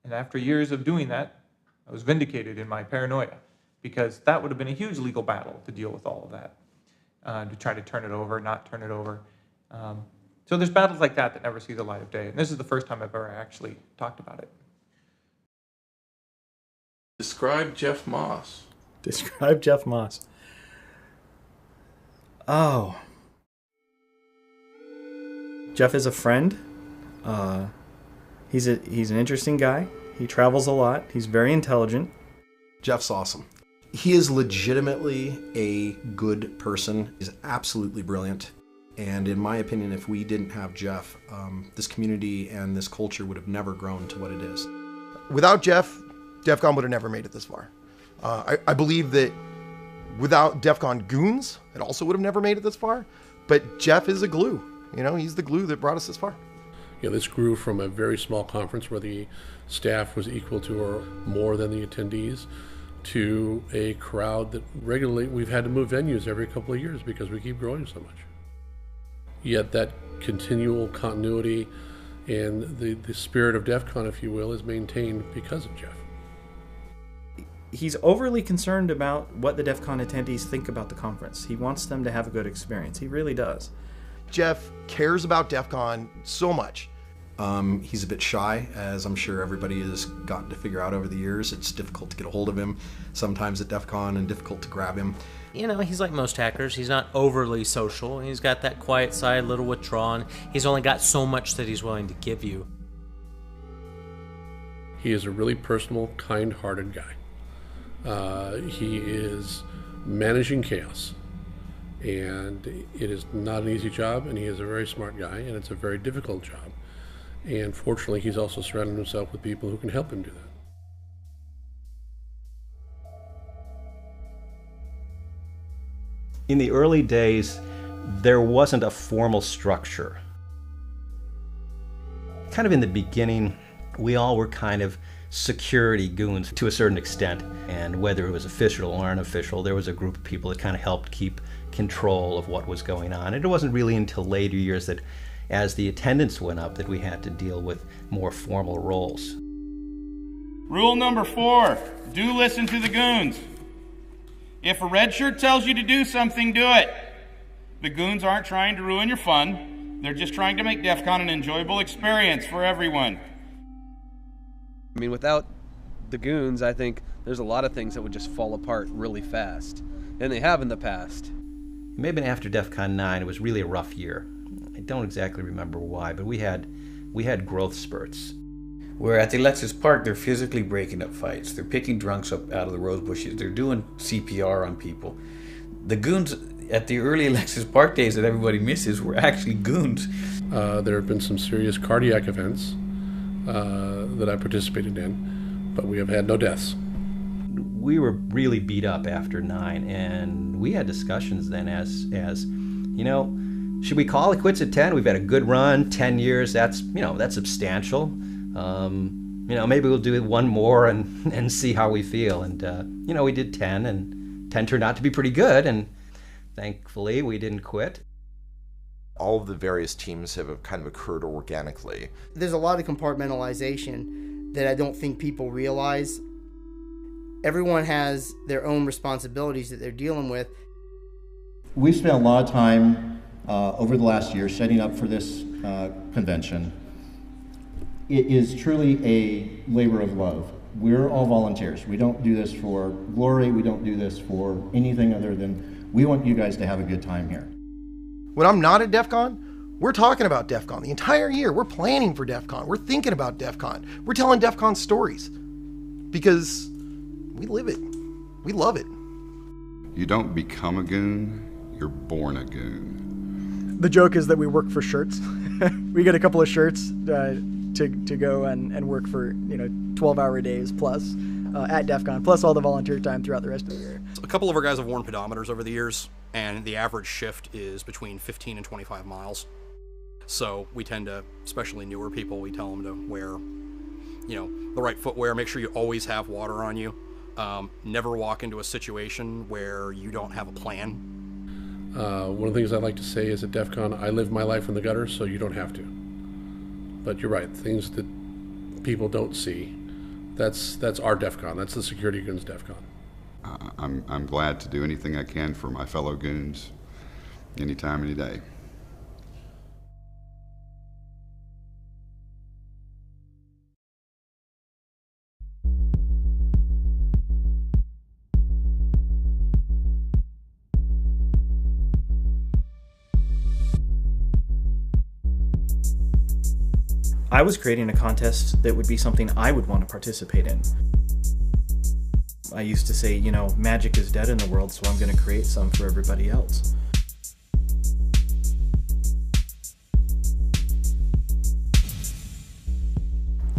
after years of doing that, I was vindicated in my paranoia, because that would have been a huge legal battle to deal with all of that, to try to turn it over, not turn it over. So there's battles like that never see the light of day. And this is the first time I've ever actually talked about it. Describe Jeff Moss. Describe Jeff Moss. Oh. Jeff is a friend. He's an interesting guy. He travels a lot. He's very intelligent. Jeff's awesome. He is legitimately a good person. He's absolutely brilliant. And in my opinion, if we didn't have Jeff, this community and this culture would have never grown to what it is. Without Jeff, DEFCON would have never made it this far. I believe that without DEFCON goons, it also would have never made it this far. But Jeff is a glue. He's the glue that brought us this far. This grew from a very small conference where the staff was equal to or more than the attendees to a crowd that regularly, we've had to move venues every couple of years because we keep growing so much. Yet that continual continuity and the spirit of DEFCON, if you will, is maintained because of Jeff. He's overly concerned about what the DEFCON attendees think about the conference. He wants them to have a good experience. He really does. Jeff cares about DEFCON so much. He's a bit shy, as I'm sure everybody has gotten to figure out over the years. It's difficult to get a hold of him sometimes at DEFCON and difficult to grab him. He's like most hackers. He's not overly social. He's got that quiet side, a little withdrawn. He's only got so much that he's willing to give you. He is a really personal, kind-hearted guy. He is managing chaos. And it is not an easy job, and he is a very smart guy, and it's a very difficult job. And fortunately, he's also surrounded himself with people who can help him do that. In the early days, there wasn't a formal structure. Kind of in the beginning, we all were kind of security goons to a certain extent. And whether it was official or unofficial, there was a group of people that kind of helped keep control of what was going on. And it wasn't really until later years that, as the attendance went up, that we had to deal with more formal roles. Rule number 4, do listen to the goons. If a red shirt tells you to do something, do it. The goons aren't trying to ruin your fun. They're just trying to make DEF CON an enjoyable experience for everyone. I mean, without the goons, I think there's a lot of things that would just fall apart really fast. And they have in the past. It may have been after DEFCON 9. It was really a rough year. I don't exactly remember why, but we had growth spurts. Where at the Alexis Park, they're physically breaking up fights. They're picking drunks up out of the rose bushes. They're doing CPR on people. The goons at the early Alexis Park days that everybody misses were actually goons. There have been some serious cardiac events that I participated in, but we have had no deaths. We were really beat up after 9, and we had discussions then as you know, should we call it quits at 10? We've had a good run, 10 years, that's substantial. Maybe we'll do one more and see how we feel. And, we did 10, and 10 turned out to be pretty good, and thankfully we didn't quit. All of the various teams have kind of occurred organically. There's a lot of compartmentalization that I don't think people realize. Everyone has their own responsibilities that they're dealing with. We've spent a lot of time over the last year setting up for this convention. It is truly a labor of love. We're all volunteers. We don't do this for glory. We don't do this for anything other than we want you guys to have a good time here. When I'm not at DEF CON, we're talking about DEF CON the entire year. We're planning for DEF CON. We're thinking about DEF CON. We're telling DEF CON stories because we live it. We love it. You don't become a goon, you're born a goon. The joke is that we work for shirts. We get a couple of shirts to go and work for 12-hour days plus at DEF CON, plus all the volunteer time throughout the rest of the year. A couple of our guys have worn pedometers over the years, and the average shift is between 15 and 25 miles. So we tend to, especially newer people, we tell them to wear, the right footwear. Make sure you always have water on you. Never walk into a situation where you don't have a plan. One of the things I like to say is at DEF CON, I live my life in the gutter, so you don't have to. But you're right, things that people don't see, that's our DEF CON. That's the Security Goons DEF CON. I'm glad to do anything I can for my fellow goons, anytime, any day. I was creating a contest that would be something I would want to participate in. I used to say, magic is dead in the world, so I'm going to create some for everybody else.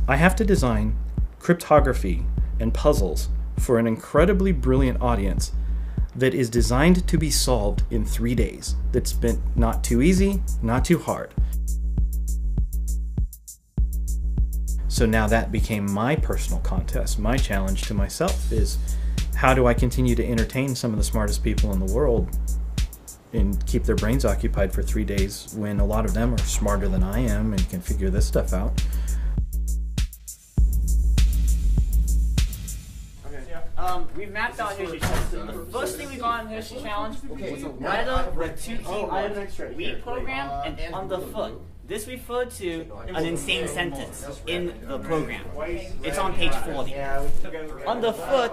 I have to design cryptography and puzzles for an incredibly brilliant audience that is designed to be solved in 3 days. That's been not too easy, not too hard. So now that became my personal contest. My challenge to myself is, how do I continue to entertain some of the smartest people in the world and keep their brains occupied for 3 days when a lot of them are smarter than I am and can figure this stuff out? We've mapped out History Challenge. The first thing we got in History Challenge, weather with 2 keywords, read program, and underfoot. This referred to an insane sentence in the program. It's on page 40. Underfoot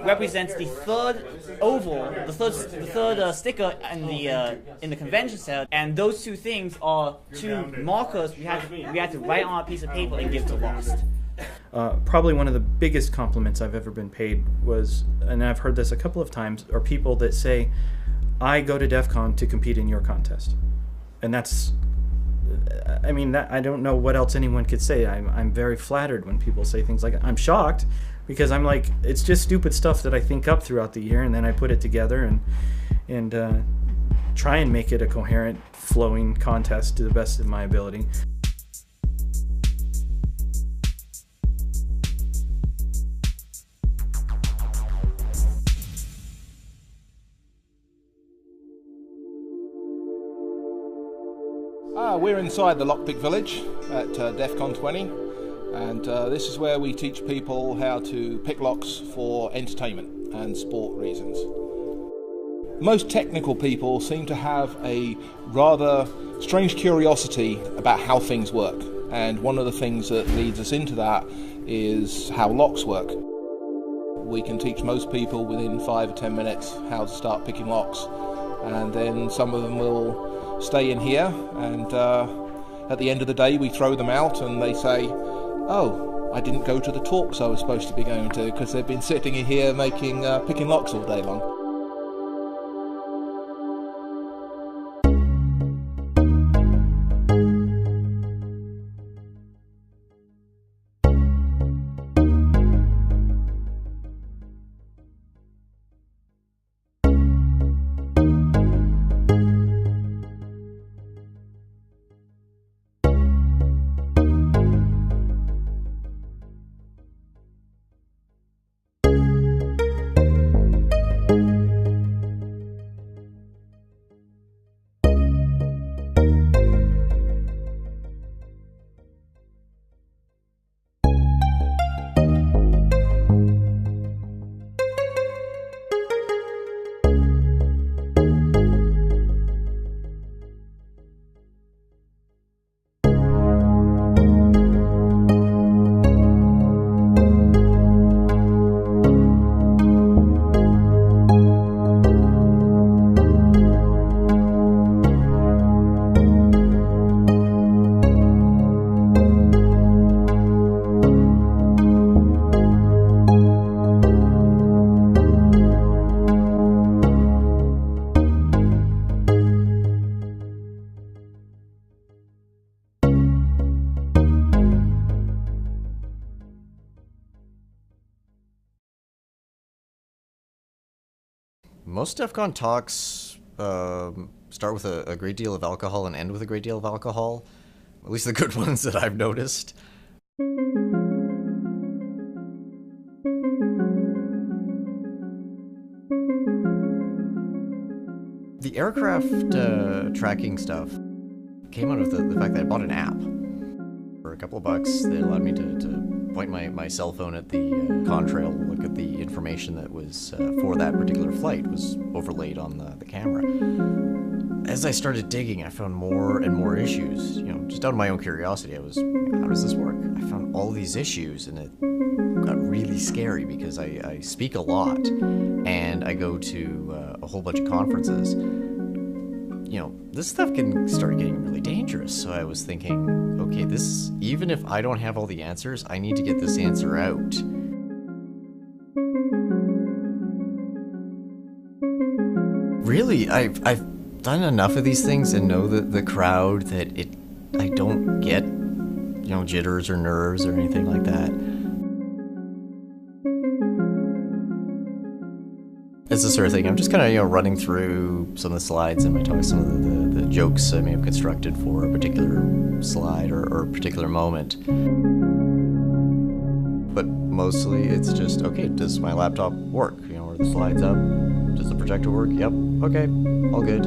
represents the third oval, the third sticker in the convention center, and those 2 things are 2 markers we had to write on a piece of paper and give to Lost. Probably one of the biggest compliments I've ever been paid was, and I've heard this a couple of times, are people that say, I go to DEF CON to compete in your contest. And that's, I don't know what else anyone could say. I'm very flattered when people say things like that. I'm shocked because I'm like, it's just stupid stuff that I think up throughout the year, and then I put it together and try and make it a coherent, flowing contest to the best of my ability. We're inside the Lockpick Village at DEFCON 20. And this is where we teach people how to pick locks for entertainment and sport reasons. Most technical people seem to have a rather strange curiosity about how things work. And one of the things that leads us into that is how locks work. We can teach most people within 5 or 10 minutes how to start picking locks. And then some of them will stay in here, and at the end of the day we throw them out and they say, oh, I didn't go to the talks I was supposed to be going to, because they've been sitting in here picking locks all day long. Most DEFCON talks start with a great deal of alcohol and end with a great deal of alcohol. At least the good ones that I've noticed. The aircraft tracking stuff came out of the fact that I bought an app for a couple of bucks that allowed me to point my cell phone at the contrail, look at the information that was for that particular flight was overlaid on the camera. As I started digging, I found more and more issues. You know, just out of my own curiosity, I was, how does this work? I found all these issues, and it got really scary because I speak a lot, and I go to a whole bunch of conferences. You know, this stuff can start getting really dangerous. So I was thinking, okay, this, even if I don't have all the answers, I need to get this answer out. Really, I've done enough of these things and know that the crowd that I don't get, you know, jitters or nerves or anything like that. It's the sort of thing, I'm just kind of, you know, running through some of the slides in my talk, some of the jokes I may have constructed for a particular slide or a particular moment. But mostly it's just, okay, does my laptop work? You know, are the slides up? Does the projector work? Yep, okay, all good.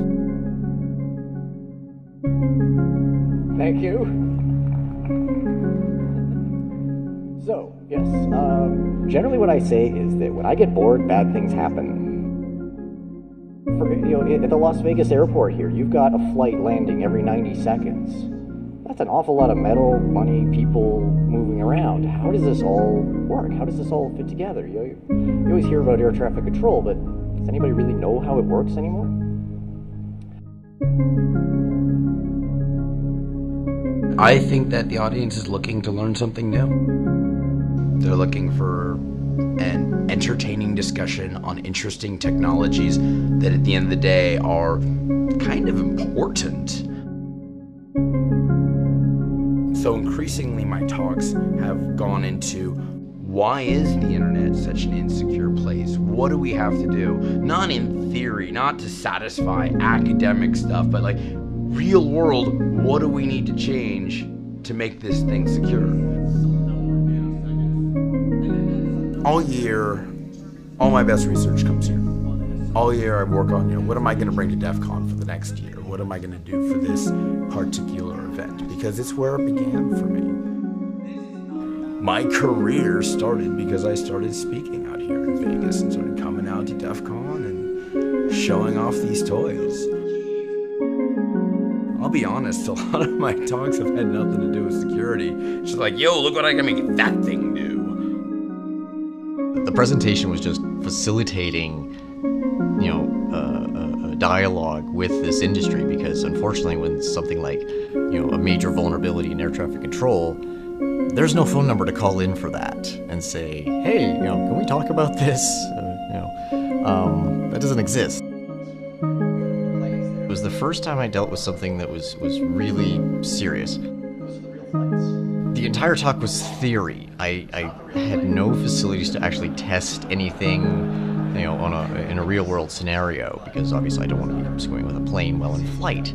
Thank you. So, yes, generally what I say is that when I get bored, bad things happen. For, you know, at the Las Vegas airport here, you've got a flight landing every 90 seconds. That's an awful lot of metal, money, people moving around. How does this all work? How does this all fit together? You always hear about air traffic control, but does anybody really know how it works anymore? I think that the audience is looking to learn something new. They're looking for an entertaining discussion on interesting technologies that at the end of the day are kind of important. So increasingly my talks have gone into, why is the internet such an insecure place? What do we have to do? Not in theory, not to satisfy academic stuff, but like real world, what do we need to change to make this thing secure? All year, all my best research comes here. All year I work on, you know, what am I going to bring to DEF CON for the next year? What am I going to do for this particular event? Because it's where it began for me. My career started because I started speaking out here in Vegas and started coming out to DEF CON and showing off these toys. I'll be honest, a lot of my talks have had nothing to do with security. It's just like, yo, look what I can make that thing do. The presentation was just facilitating, a dialogue with this industry, because unfortunately when something like, a major vulnerability in air traffic control, there's no phone number to call in for that and say, hey, can we talk about this? That doesn't exist. It was the first time I dealt with something that was really serious. The entire talk was theory. I had no facilities to actually test anything, in a real world scenario, because obviously I don't want to be screwing with a plane while in flight.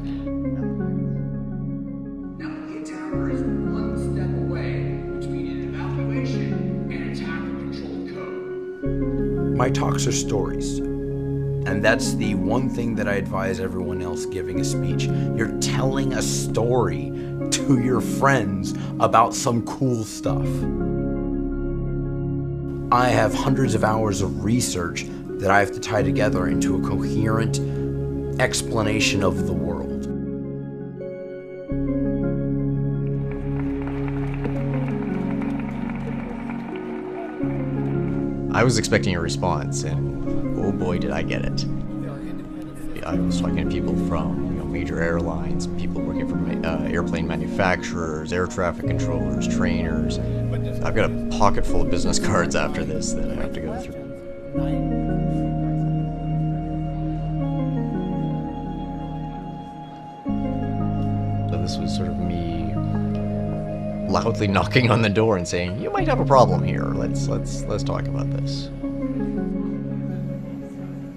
My talks are stories. And that's the one thing that I advise everyone else giving a speech. You're telling a story to your friends about some cool stuff. I have hundreds of hours of research that I have to tie together into a coherent explanation of the world. I was expecting a response, and oh boy did I get it. I was talking to people from major airlines, people working for airplane manufacturers, air traffic controllers, trainers. I've got a pocket full of business cards after this that I have to go through. So this was sort of me loudly knocking on the door and saying, you might have a problem here. Let's talk about this.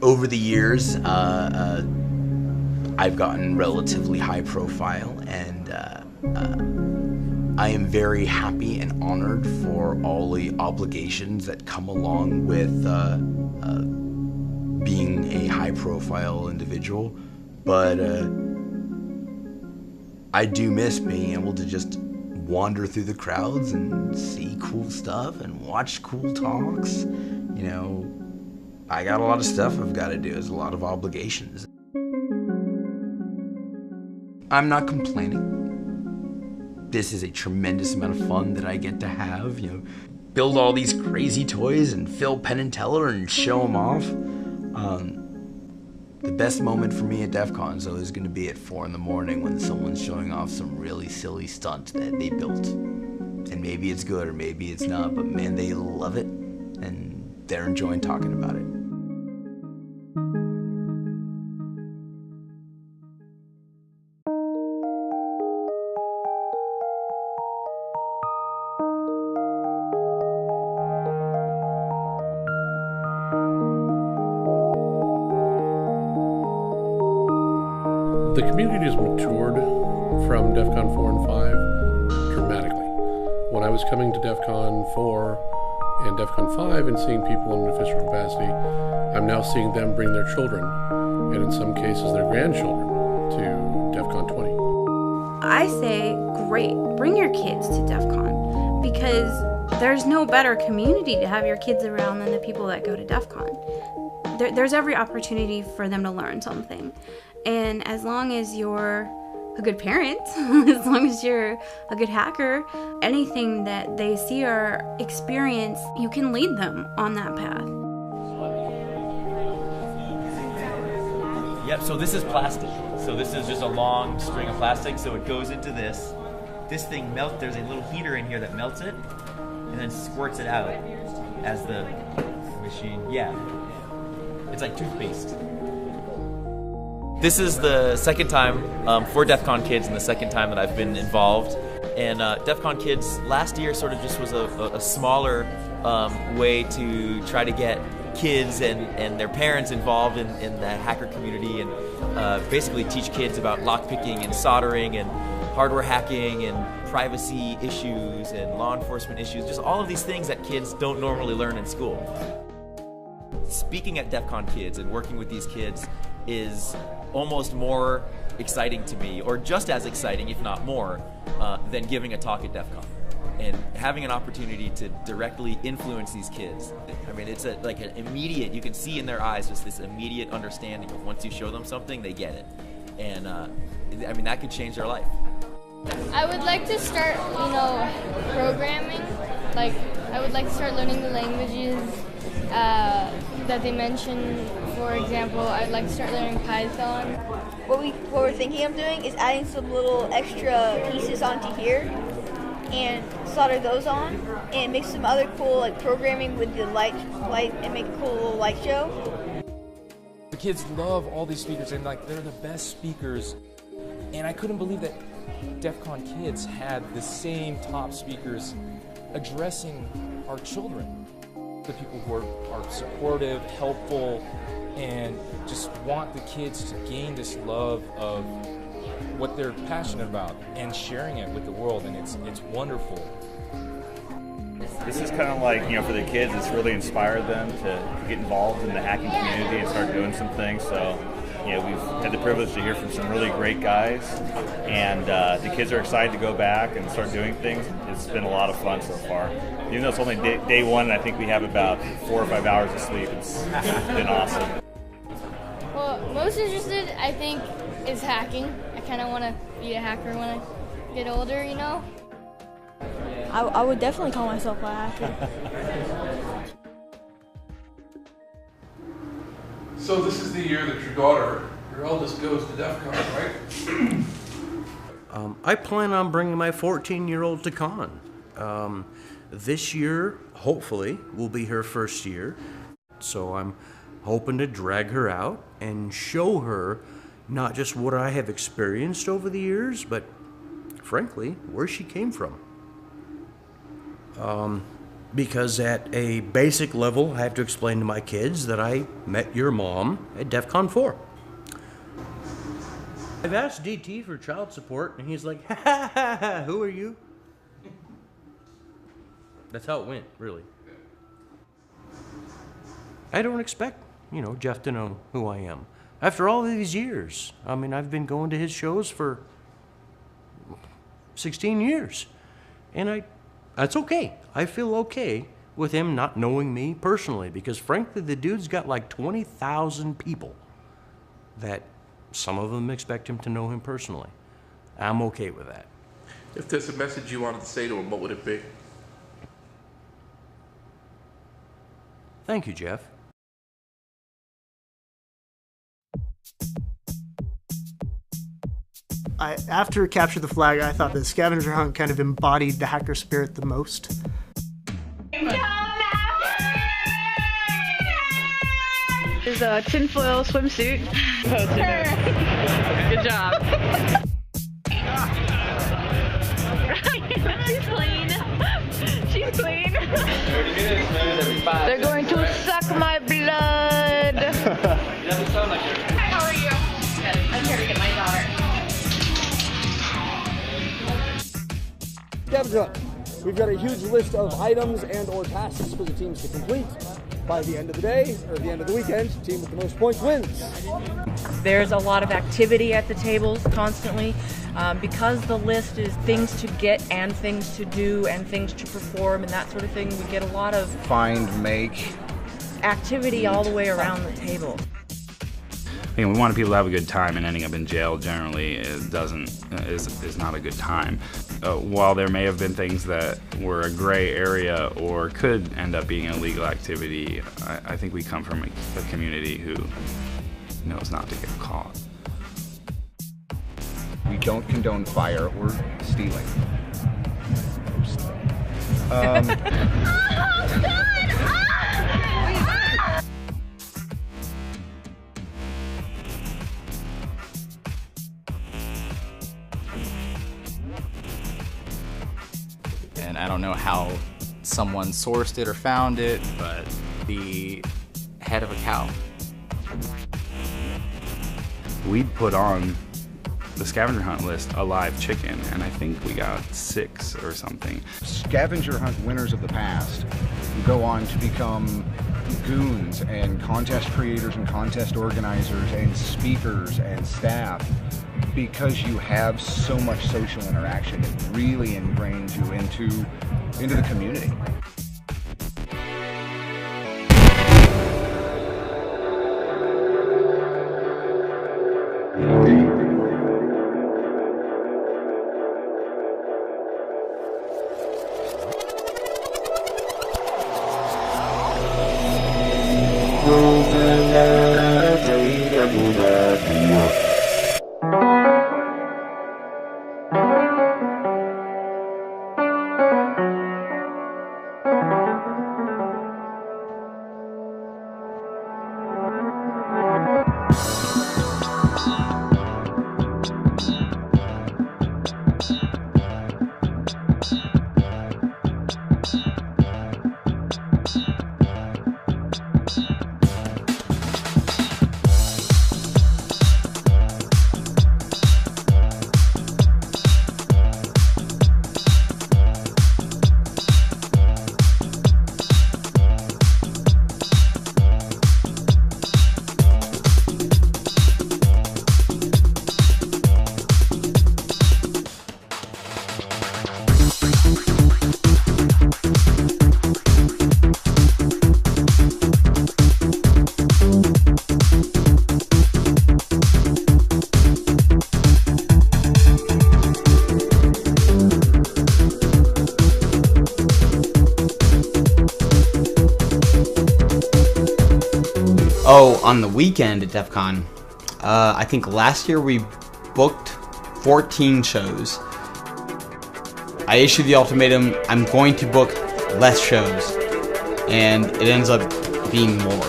Over the years, I've gotten relatively high profile, and I am very happy and honored for all the obligations that come along with being a high profile individual, but I do miss being able to just wander through the crowds and see cool stuff and watch cool talks. I got a lot of stuff I've got to do. There's a lot of obligations. I'm not complaining. This is a tremendous amount of fun that I get to have. Build all these crazy toys and fill Penn and Teller and show them off. The best moment for me at DEF CON is always going to be at 4 in the morning when someone's showing off some really silly stunt that they built. And maybe it's good or maybe it's not, but man, they love it and they're enjoying talking about it. The community has matured from DEFCON 4 and 5 dramatically. When I was coming to DEFCON 4 and DEFCON 5 and seeing people in an official capacity, I'm now seeing them bring their children, and in some cases their grandchildren, to DEFCON 20. I say, great, bring your kids to DEFCON, because there's no better community to have your kids around than the people that go to DEFCON. There's every opportunity for them to learn something. And as long as you're a good parent, as long as you're a good hacker, anything that they see or experience, you can lead them on that path. Yep, so this is plastic. So this is just a long string of plastic, so it goes into this. This thing melts, there's a little heater in here that melts it, and then squirts it out as the machine, it's like toothpaste. This is the second time for DEFCON Kids and the second time that I've been involved. And DEFCON Kids last year sort of just was a smaller way to try to get kids and their parents involved in the hacker community and basically teach kids about lockpicking and soldering and hardware hacking and privacy issues and law enforcement issues, just all of these things that kids don't normally learn in school. Speaking at DEFCON Kids and working with these kids is almost more exciting to me, or just as exciting, if not more, than giving a talk at DEFCON. and having an opportunity to directly influence these kids. I mean, it's like an immediate, you can see in their eyes just this immediate understanding of once you show them something, they get it. And I mean, that could change their life. I would like to start, programming. Like, I would like to start learning the languages that they mention. For example, I'd like to start learning Python. What we're thinking of doing is adding some little extra pieces onto here and solder those on and make some other cool like programming with the light and make a cool little light show. The kids love all these speakers and like they're the best speakers, and I couldn't believe that DEFCON kids had the same top speakers addressing our children. The people who are supportive, helpful, and just want the kids to gain this love of what they're passionate about and sharing it with the world, and it's wonderful. This is kind of like, for the kids, it's really inspired them to get involved in the hacking community and start doing some things. So, we've had the privilege to hear from some really great guys, and the kids are excited to go back and start doing things. It's been a lot of fun so far. Even though it's only day one, and I think we have about 4 or 5 hours of sleep, it's been awesome. Well, most interested, I think, is hacking. I kind of want to be a hacker when I get older, I would definitely call myself a hacker. So this is the year that your eldest goes to DEFCON, right? I plan on bringing my 14-year-old to con. This year, hopefully, will be her first year. So I'm hoping to drag her out and show her not just what I have experienced over the years, but frankly, where she came from. Because at a basic level, I have to explain to my kids that I met your mom at DEFCON 4. I've asked DT for child support, and he's like, ha ha ha, who are you? That's how it went, really. I don't expect, Jeff to know who I am. After all of these years, I mean, I've been going to his shows for 16 years. And that's okay. I feel okay with him not knowing me personally, because frankly, the dude's got like 20,000 people that some of them expect him to know him personally. I'm okay with that. If there's a message you wanted to say to him, what would it be? Thank you, Jeff. After Capture the Flag, I thought the scavenger hunt kind of embodied the hacker spirit the most. There's a tinfoil swimsuit. Good job. She's clean. She's clean. 30 minutes, man. Every 5. They're going to suck my blood. Doesn't sound like it. Hi, how are you? Good. I'm here to get my daughter. Scavenger hunt. We've got a huge list of items and or tasks for the teams to complete. By the end of the day, or the end of the weekend, the team with the most points wins. There's a lot of activity at the tables constantly. Because the list is things to get and things to do and things to perform and that sort of thing, we get a lot of find, make, activity all the way around the table. We want people to have a good time, and ending up in jail generally is not a good time. While there may have been things that were a gray area or could end up being an illegal activity, I think we come from a community who knows not to get caught. We don't condone fire or stealing. And I don't know how someone sourced it or found it, but the head of a cow. We'd put on the scavenger hunt list a live chicken, and I think we got 6 or something. Scavenger hunt winners of the past go on to become goons and contest creators and contest organizers and speakers and staff, because you have so much social interaction. It really ingrains you into the community. Oh, on the weekend at DEF CON, I think last year we booked 14 shows. I issued the ultimatum, I'm going to book less shows, and it ends up being more.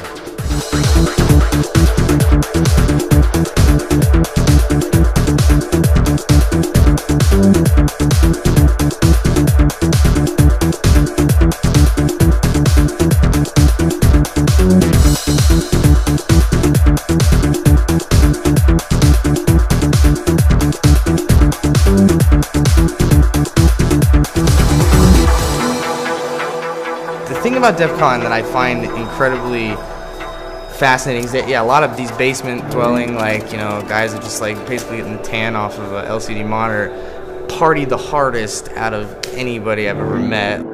The thing about DEF CON that I find incredibly fascinating is that, yeah, a lot of these basement dwelling, like, you know, guys are just like basically getting the tan off of a LCD monitor, party the hardest out of anybody I've ever met.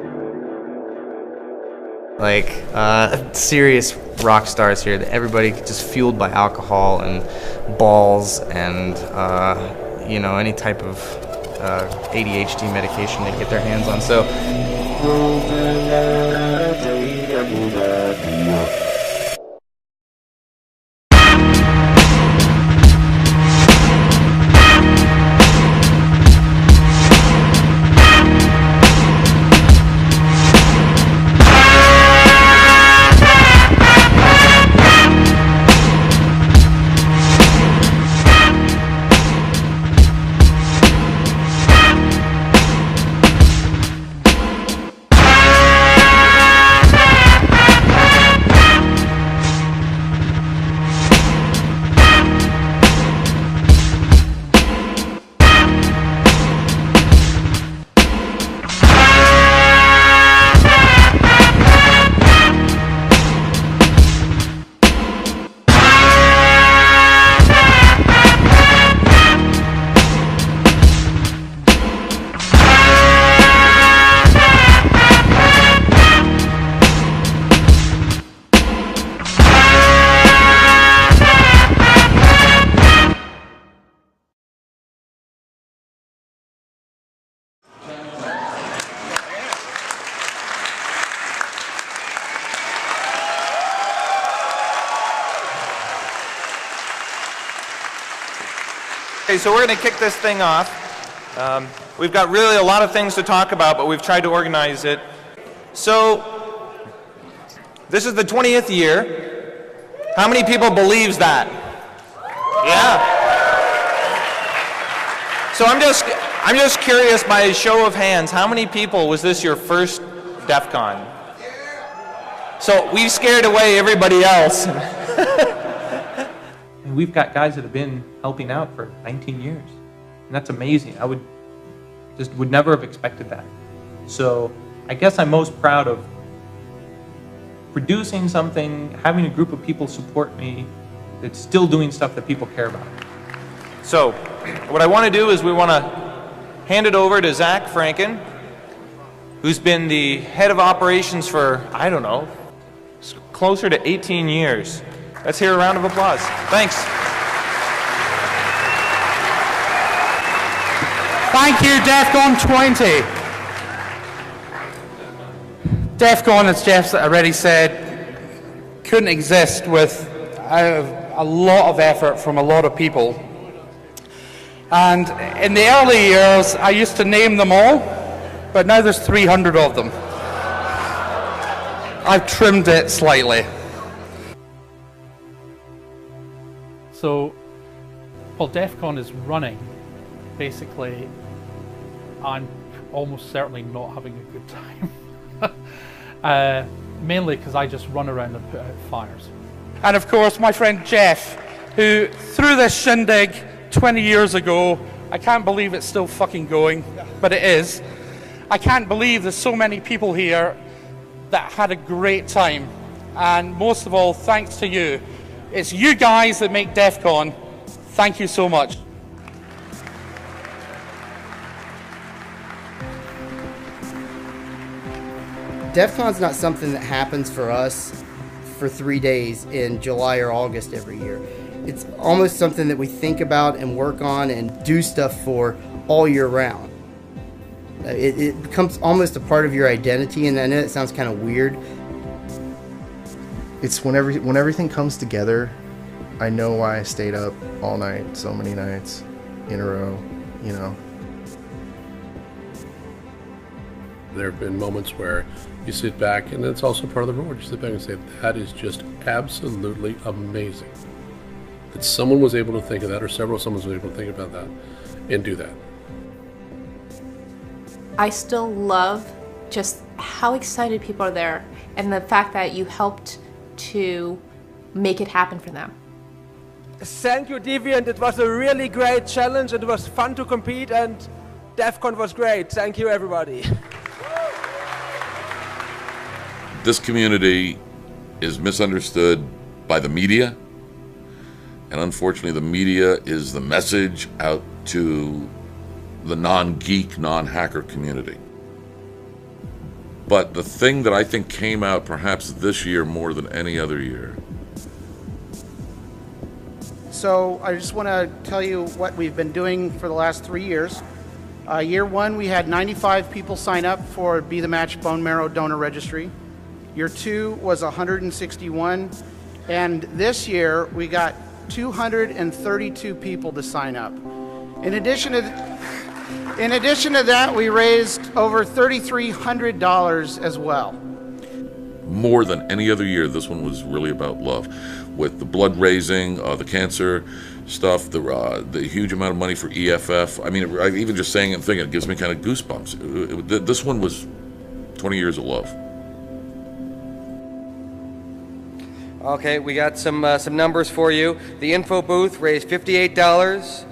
Like, serious rock stars here, that everybody just fueled by alcohol and balls and, you know, any type of ADHD medication they get their hands on. So. Okay, so we're going to kick this thing off. We've got really a lot of things to talk about, but we've tried to organize it. So, this is the 20th year. How many people believes that? Yeah. So I'm just curious, by a show of hands, how many people was this your first DEF CON? So we've scared away everybody else. And we've got guys that have been helping out for 19 years. And that's amazing. I would never have expected that. So I guess I'm most proud of producing something, having a group of people support me, that's still doing stuff that people care about. So, what I want to do is we want to hand it over to Zach Franken, who's been the head of operations for, I don't know, closer to 18 years. Let's hear a round of applause. Thanks. Thank you, DEFCON 20. DEFCON, as Jeff's already said, couldn't exist without a lot of effort from a lot of people. And in the early years, I used to name them all, but now there's 300 of them. I've trimmed it slightly. So, while DEFCON is running, basically, I'm almost certainly not having a good time. Mainly because I just run around and put out fires. And of course, my friend Jeff, who threw this shindig 20 years ago. I can't believe it's still fucking going, but it is. I can't believe there's so many people here that had a great time. And most of all, thanks to you. It's you guys that make DEFCON. Thank you so much. DEFCON's not something that happens for us for 3 days in July or August every year. It's almost something that we think about and work on and do stuff for all year round. It becomes almost a part of your identity, and I know it sounds kind of weird. It's when everything comes together, I know why I stayed up all night, so many nights in a row, you know. There have been moments where you sit back, and it's also part of the reward. You sit back and say, that is just absolutely amazing. That someone was able to think of that, or someone was able to think about that and do that. I still love just how excited people are there and the fact that you helped to make it happen for them. Thank you, Deviant. It was a really great challenge. It was fun to compete, and DEFCON was great. Thank you, everybody. This community is misunderstood by the media, and unfortunately the media is the message out to the non-geek, non-hacker community. But the thing that I think came out perhaps this year more than any other year. So I just want to tell you what we've been doing for the last 3 years. Year one, we had 95 people sign up for Be the Match Bone Marrow Donor Registry. Year two was 161. And this year, we got 232 people to sign up. In addition to that, we raised over $3,300 as well. More than any other year, this one was really about love. With the blood raising, the cancer stuff, the huge amount of money for EFF. I mean, even just saying it and thinking, it gives me kind of goosebumps. This one was 20 years of love. Okay, we got some numbers for you. The info booth raised $58.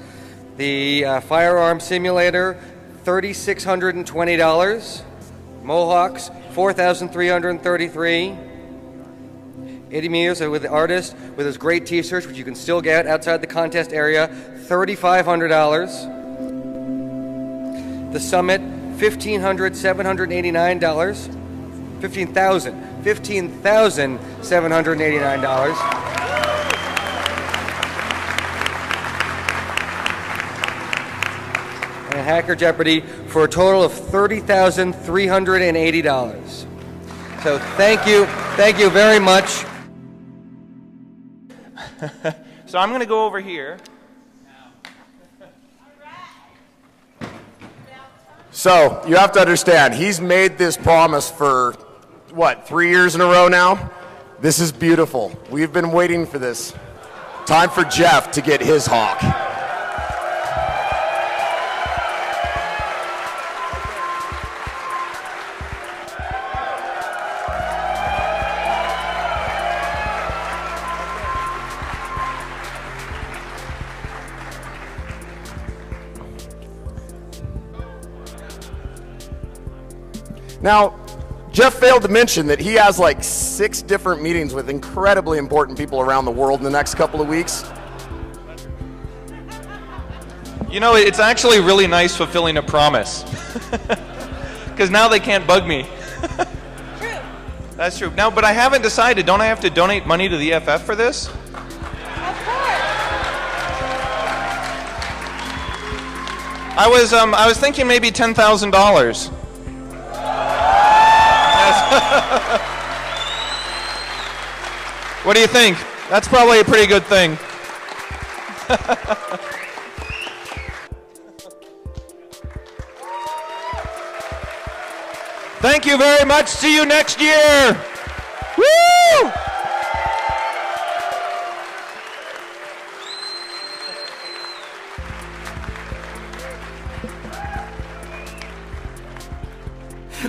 The firearm simulator, $3,620. Mohawks, $4,333. Eddie Mears with the artist with his great t-shirts, which you can still get outside the contest area, $3,500. The Summit, $15,789. $15,789. And Hacker Jeopardy for a total of $30,380. So thank you very much. So I'm going to go over here. So you have to understand, he's made this promise for, what, 3 years in a row now? This is beautiful. We've been waiting for this. Time for Jeff to get his hawk. Now, Jeff failed to mention that he has like 6 different meetings with incredibly important people around the world in the next couple of weeks. You know, it's actually really nice fulfilling a promise. Because now they can't bug me. True. That's true. Now, but I haven't decided. Don't I have to donate money to the EFF for this? Of course. I was thinking maybe $10,000. What do you think? That's probably a pretty good thing. Thank you very much. See you next year. Woo!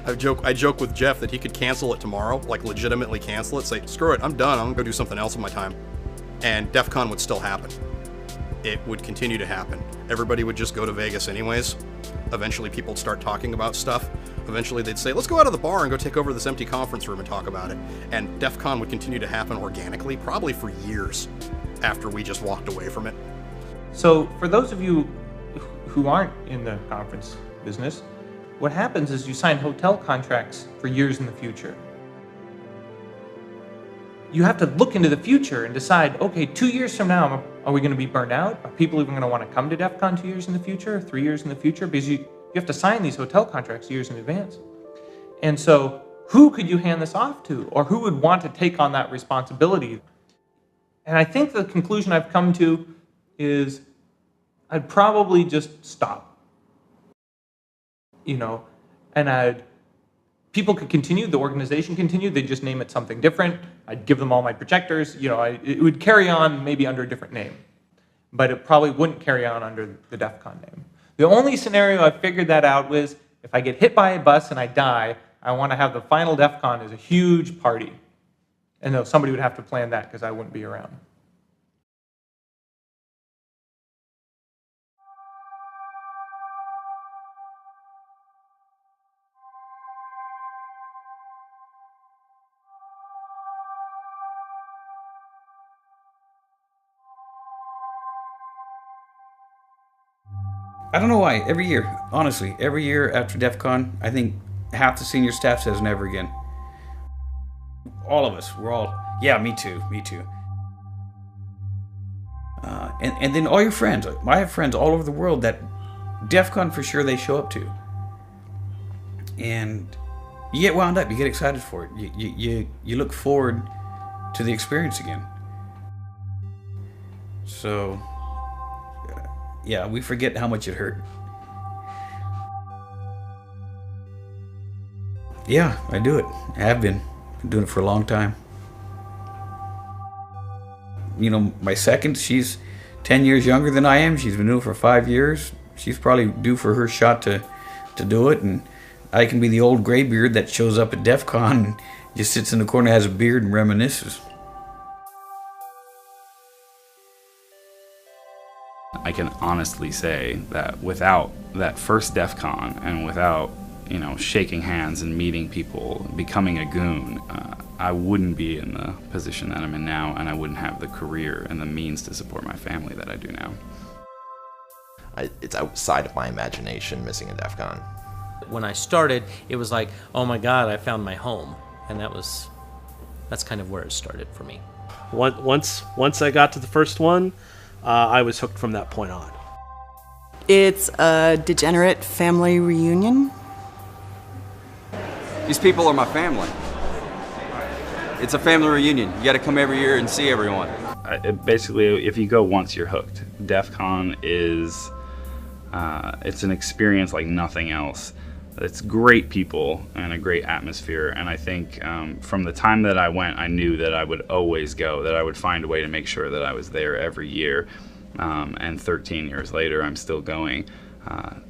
I joke with Jeff that he could cancel it tomorrow, like legitimately cancel it, say, screw it, I'm done, I'm gonna go do something else with my time. And DEF CON would still happen. It would continue to happen. Everybody would just go to Vegas anyways. Eventually people would start talking about stuff. Eventually they'd say, let's go out of the bar and go take over this empty conference room and talk about it. And DEF CON would continue to happen organically, probably for years after we just walked away from it. So for those of you who aren't in the conference business, what happens is you sign hotel contracts for years in the future. You have to look into the future and decide, okay, 2 years from now, are we going to be burned out? Are people even going to want to come to DEF CON 2 years in the future, 3 years in the future? Because you have to sign these hotel contracts years in advance. And so who could you hand this off to? Or who would want to take on that responsibility? And I think the conclusion I've come to is I'd probably just stop. You know, and people could continue, the organization continued, they'd just name it something different. I'd give them all my projectors, you know, it would carry on maybe under a different name, but it probably wouldn't carry on under the DEF CON name. The only scenario I figured that out was if I get hit by a bus and I die, I want to have the final DEF CON as a huge party. And though somebody would have to plan that because I wouldn't be around. I don't know why. Every year, honestly, every year after DEF CON, I think half the senior staff says never again. All of us, we're all, yeah, me too, me too. And then all your friends. I have friends all over the world that DEF CON for sure they show up to. And you get wound up, you get excited for it. You look forward to the experience again. So, yeah, we forget how much it hurt. Yeah, I do it. I have been. Been doing it for a long time. You know, my second, she's 10 years younger than I am. She's been doing it for 5 years. She's probably due for her shot to do it. And I can be the old graybeard that shows up at DEF CON and just sits in the corner, has a beard, and reminisces. I can honestly say that without that first DEF CON and without, you know, shaking hands and meeting people, becoming a goon, I wouldn't be in the position that I'm in now, and I wouldn't have the career and the means to support my family that I do now. It's outside of my imagination, missing a DEF CON. When I started, it was like, oh my God, I found my home. And that's kind of where it started for me. Once I got to the first one, I was hooked from that point on. It's a degenerate family reunion. These people are my family. It's a family reunion. You got to come every year and see everyone. Basically, if you go once, you're hooked. DEF CON is, it's an experience like nothing else. It's great people and a great atmosphere, and I think from the time that I went, I knew that I would always go, that I would find a way to make sure that I was there every year. And 13 years later, I'm still going.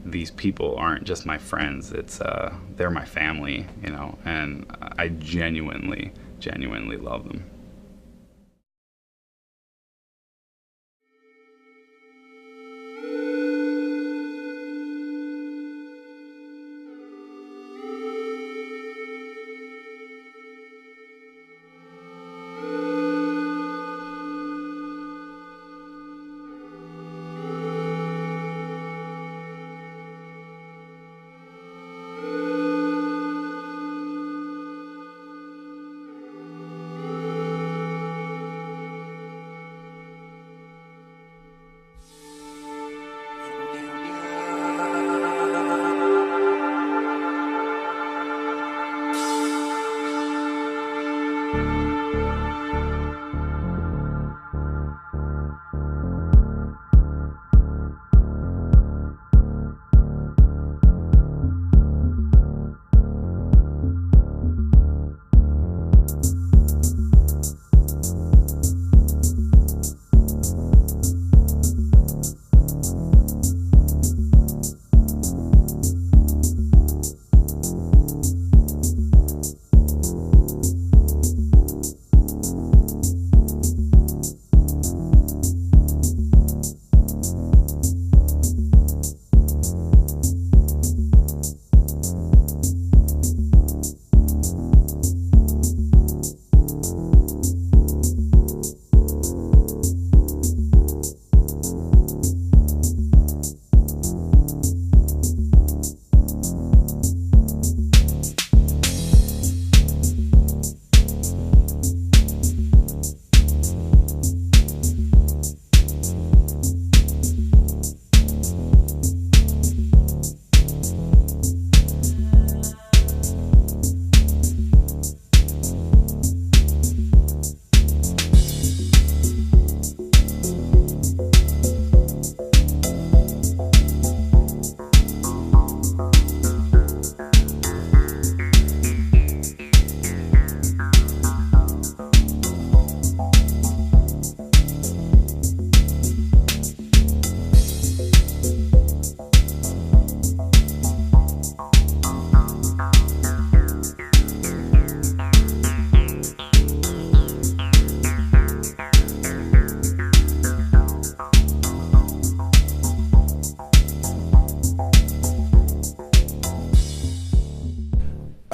These people aren't just my friends, they're my family, you know, and I genuinely love them.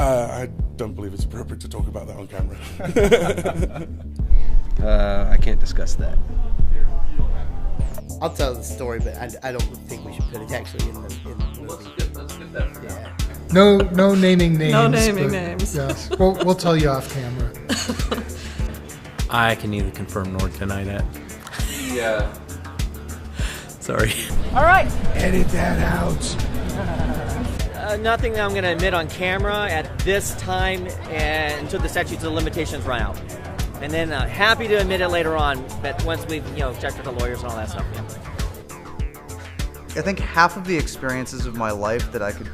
I don't believe it's appropriate to talk about that on camera. I can't discuss that. I'll tell the story, but I don't think we should put it actually in the movie. Let's get that for yeah. No naming names. No naming but, names. Yes, we'll tell you off camera. I can neither confirm nor deny that. Yeah. Sorry. All right. Edit that out. Nothing that I'm going to admit on camera at this time and until the statutes of limitations run out. And then happy to admit it later on, but once we've checked with the lawyers and all that stuff. Yeah. I think half of the experiences of my life that I could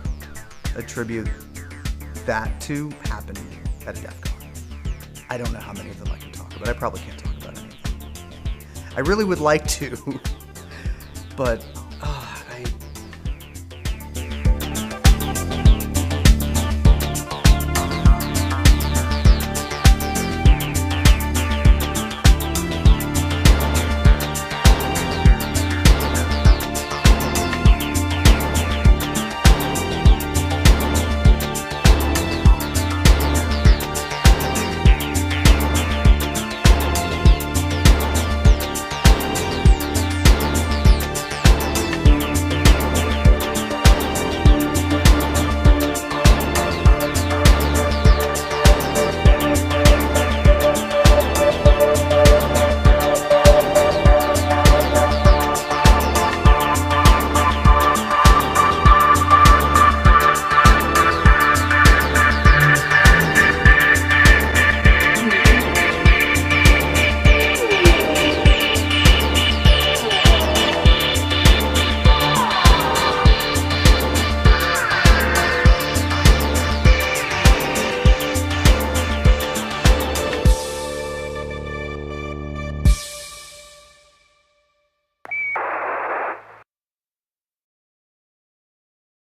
attribute that to happened at DEFCON. I don't know how many of them I can talk about. I probably can't talk about anything. I really would like to, but